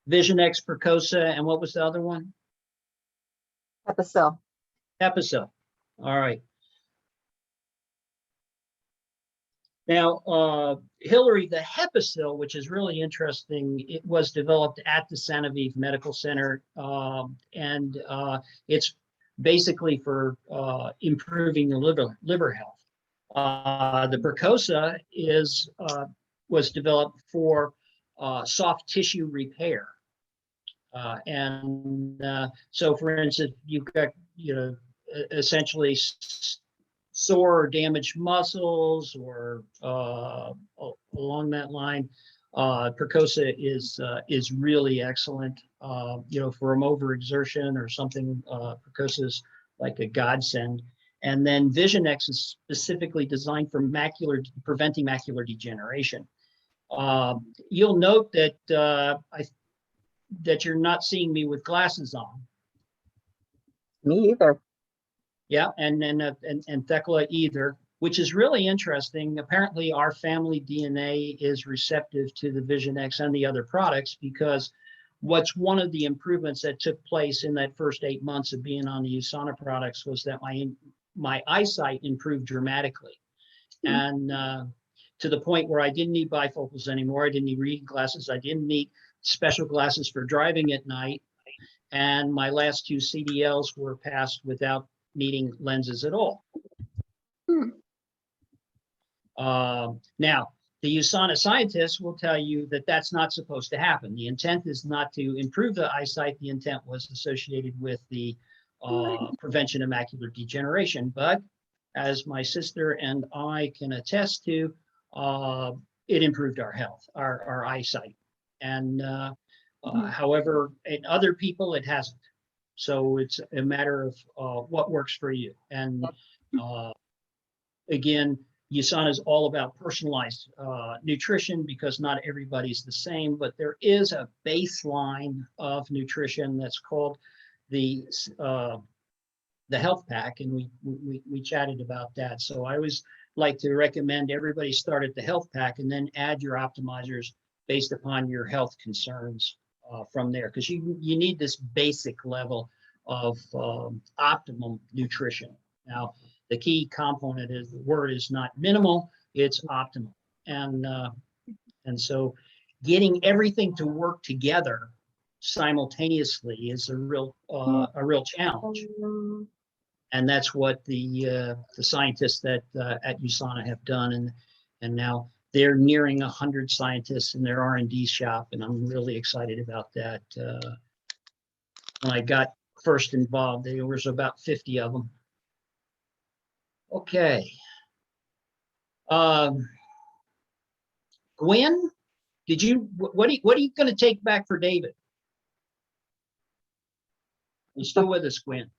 Vision X, Percosa, and what was the other one? Epicel. Epicel. All right. Now, Hillary, the Hepicil, which is really interesting, it was developed at the Sanofi Medical Center, and it's basically for improving the liver health. The Percosa was developed for soft tissue repair. So, for instance, you've got, essentially sore or damaged muscles or along that line, Percosa is really excellent. From overexertion or something, Percosa is like a godsend. And then Vision X is specifically designed for preventing macular degeneration. You'll note that that you're not seeing me with glasses on. Me either. Yeah, and Thecla either, which is really interesting. Apparently, our family DNA is receptive to the Vision X and the other products, because what's one of the improvements that took place in that first 8 months of being on the USANA products was that my eyesight improved dramatically, and to the point where I didn't need bifocals anymore. I didn't need reading glasses. I didn't need special glasses for driving at night, and my last 2 CDLs were passed without needing lenses at all. Now, the USANA scientists will tell you that that's not supposed to happen. The intent is not to improve the eyesight. The intent was associated with the prevention of macular degeneration. But as my sister and I can attest to, it improved our health, our eyesight. And however, in other people, it hasn't. So it's a matter of what works for you. And again, USANA is all about personalized nutrition, because not everybody's the same, but there is a baseline of nutrition that's called the health pack, and we chatted about that. So I always like to recommend everybody start at the health pack and then add your optimizers based upon your health concerns from there, because you need this basic level of optimum nutrition. Now, the key component is the word is not minimal, it's optimal. And so getting everything to work together simultaneously is a real challenge. And that's what the scientists that at USANA have done, and now they're nearing 100 scientists in their R&D shop, and I'm really excited about that. When I got first involved, there was about 50 of them. Okay. Gwen, what are you going to take back for David? You still with us, Gwen?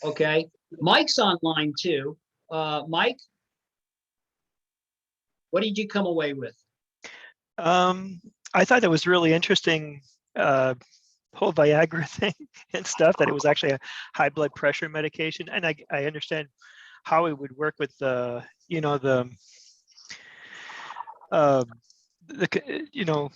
Okay. Mike's online too. Mike, what did you come away with? I thought that was really interesting, whole Viagra thing and stuff, that it was actually a high blood pressure medication. And I understand how it would work with the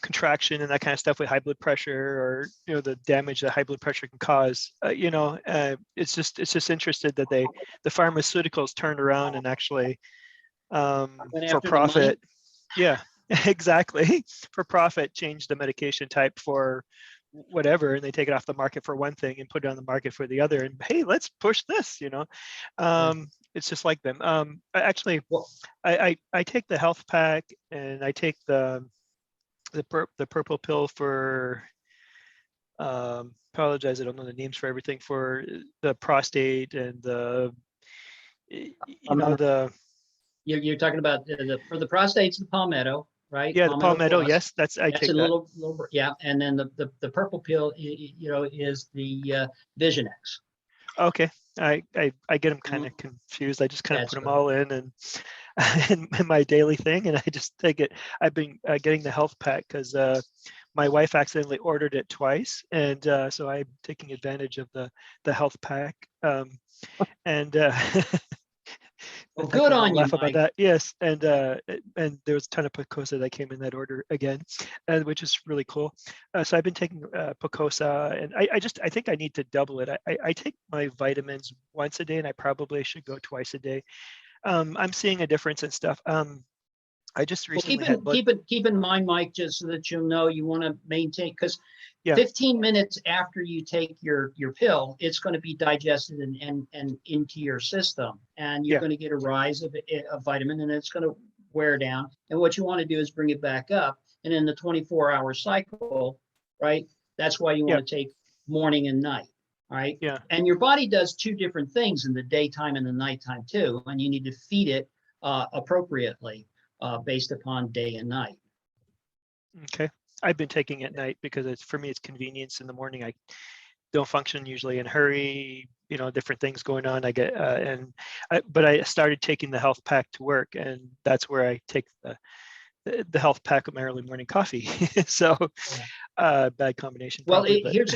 contraction and that kind of stuff with high blood pressure, or the damage that high blood pressure can cause. It's just interested that the pharmaceuticals turned around and actually for profit. Yeah, exactly. For profit, changed the medication type for whatever, and they take it off the market for one thing and put it on the market for the other, and hey, let's push this. It's just like them. I take the health pack, and I take the purple pill for apologize, I don't know the names for everything, for the prostate, and you're talking about for the prostate, it's the palmetto, right? Yeah, the palmetto. Plus. Yes, that's take a that. little, yeah, and then the purple pill, is the Vision X. Okay, I get them kind of confused. I just kind of put them all in and in my daily thing, and I just take it. I've been getting the health pack because my wife accidentally ordered it twice, and so I'm taking advantage of the health pack. Well, good on you, laugh about Mike. that. Yes, and there was a ton of Picosa that came in that order again, which is really cool. So I've been taking Picosa, and I think I need to double it. I take my vitamins once a day, and I probably should go twice a day. I'm seeing a difference in stuff. I just recently had keep in mind, Mike, just so that you'll know, you want to maintain, because 15 minutes after you take your pill, it's going to be digested and into your system, and you're going to get a rise of vitamin, and it's going to wear down. And what you want to do is bring it back up, and in the 24-hour cycle, right? That's why you want to take morning and night, right? Yeah. And your body does two different things in the daytime and the nighttime too, and you need to feed it appropriately based upon day and night. Okay. I've been taking it at night because for me it's convenience. In the morning I don't function usually in a hurry, different things going on. I get but I started taking the health pack to work, and that's where I take the health pack with my early morning coffee. So bad combination. Well, probably, here's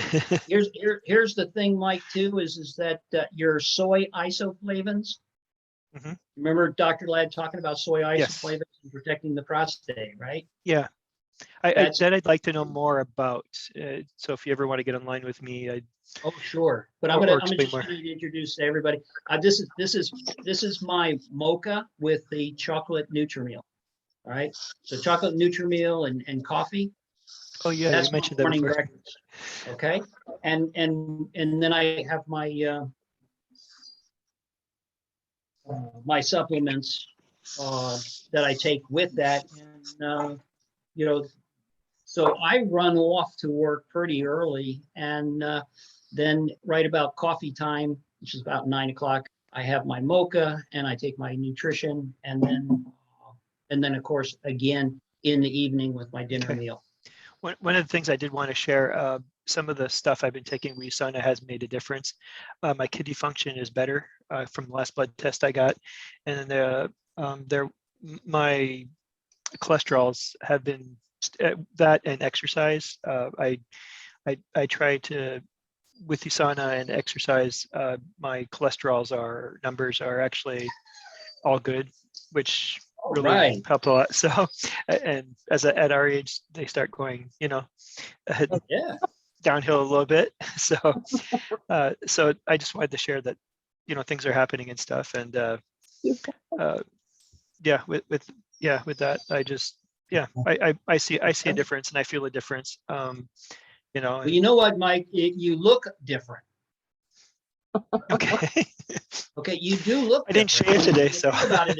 the thing, Mike, too, is that your soy isoflavones. Mm-hmm. Remember Dr. Ladd talking about soy isoflavones and protecting the prostate, right? Yeah. I'd like to know more about. So if you ever want to get online with me, sure. But I'm just going to introduce everybody. This is my mocha with the chocolate Nutritional. All right. So chocolate Nutritional and coffee. Oh yeah, that's you mentioned my morning that before. breakfast. Okay. And then I have my my supplements that I take with that, and so I run off to work pretty early, and then right about coffee time, which is about 9 o'clock, I have my mocha and I take my nutrition, and then of course again in the evening with my dinner meal. One of the things I did want to share, some of the stuff I've been taking with USANA has made a difference. My kidney function is better from the last blood test I got, and my cholesterols have been that, and exercise. I try to with USANA and exercise, my numbers are actually all good, which really Right. helped a lot. So, and at our age, they start going, Yeah. downhill a little bit. So, so I just wanted to share that, things are happening and stuff. And yeah, with that, I see a difference, and I feel a difference. Well, you know what, Mike? You look different. Okay. Okay, you do look I didn't different. shave today, The so. thing about it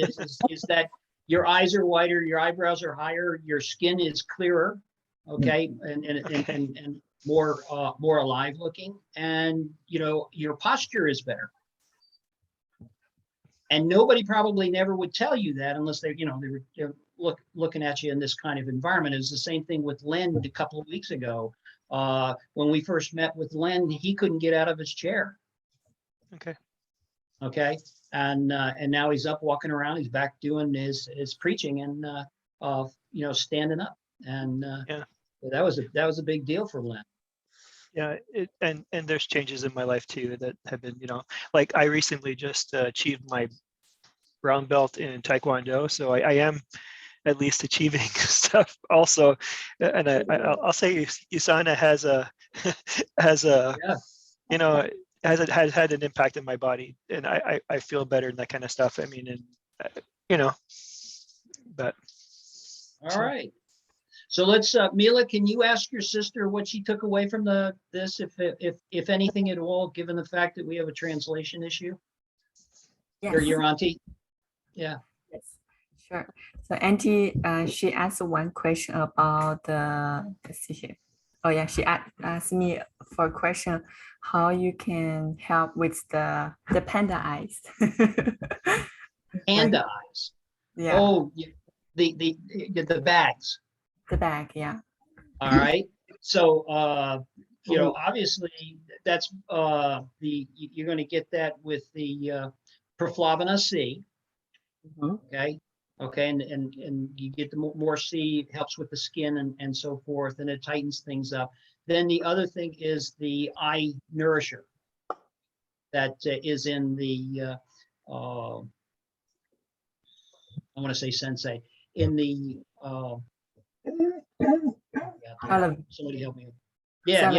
is that your eyes are whiter, your eyebrows are higher, your skin is clearer, okay, and more alive looking, and your posture is better. And nobody probably never would tell you that unless they were looking at you in this kind of environment. It was the same thing with Len a couple of weeks ago. When we first met with Len, he couldn't get out of his chair. Okay. Okay. And now he's up walking around. He's back doing his preaching and standing up. And Yeah. that was a big deal for Len. Yeah, and there's changes in my life too that have been, like I recently just achieved my brown belt in Taekwondo, so I am at least achieving stuff also. And I'll say USANA has has had an impact in my body, and I feel better and that kind of stuff. I mean, and but. All right. So let's, Mila, can you ask your sister what she took away from this, if anything at all, given the fact that we have a translation issue? Yes. Or your auntie? Yeah. Yes, sure. So Auntie, she asked one question about let's see here. Oh yeah, she asked me for a question, how you can help with the panda eyes. Panda eyes. Yeah. Oh, the bags. The bag, yeah. All right. So, obviously that's you're going to get that with the Perflavina C. Mhm. Okay. Okay. And you get the more C, it helps with the skin and so forth, and it tightens things up. Then the other thing is the eye nourisher that is in the, I want to say sensei, in the, somebody help me. Yeah.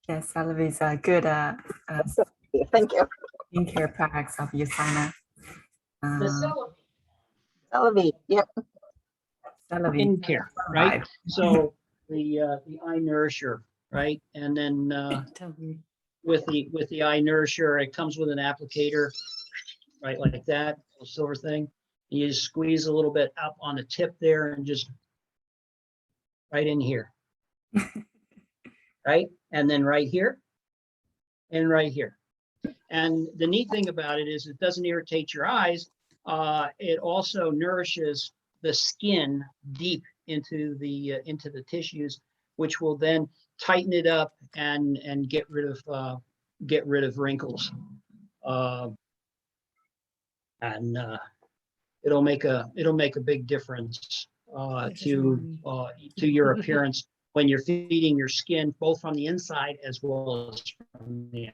Yes, Celebi is a good Thank you. skincare products of USANA. Celebi. Yep. Celebi. Skincare, right? So the eye nourisher, right? And then with the eye nourisher, it comes with an applicator, right, like that, a silver thing. And you just squeeze a little bit up on the tip there and just right in here, right? And then right here and right here. And the neat thing about it is it doesn't irritate your eyes. It also nourishes the skin deep into the tissues, which will then tighten it up and get rid of wrinkles. And it'll make a big difference to your appearance when you're feeding your skin, both from the inside as well as from the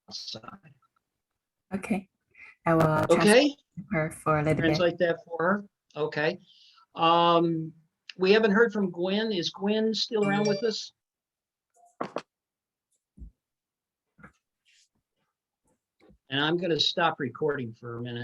outside. Okay. I will Okay. her for a little bit. Translate that for her. Okay. We haven't heard from Gwen. Is Gwen still around with us? And I'm going to stop recording for a minute.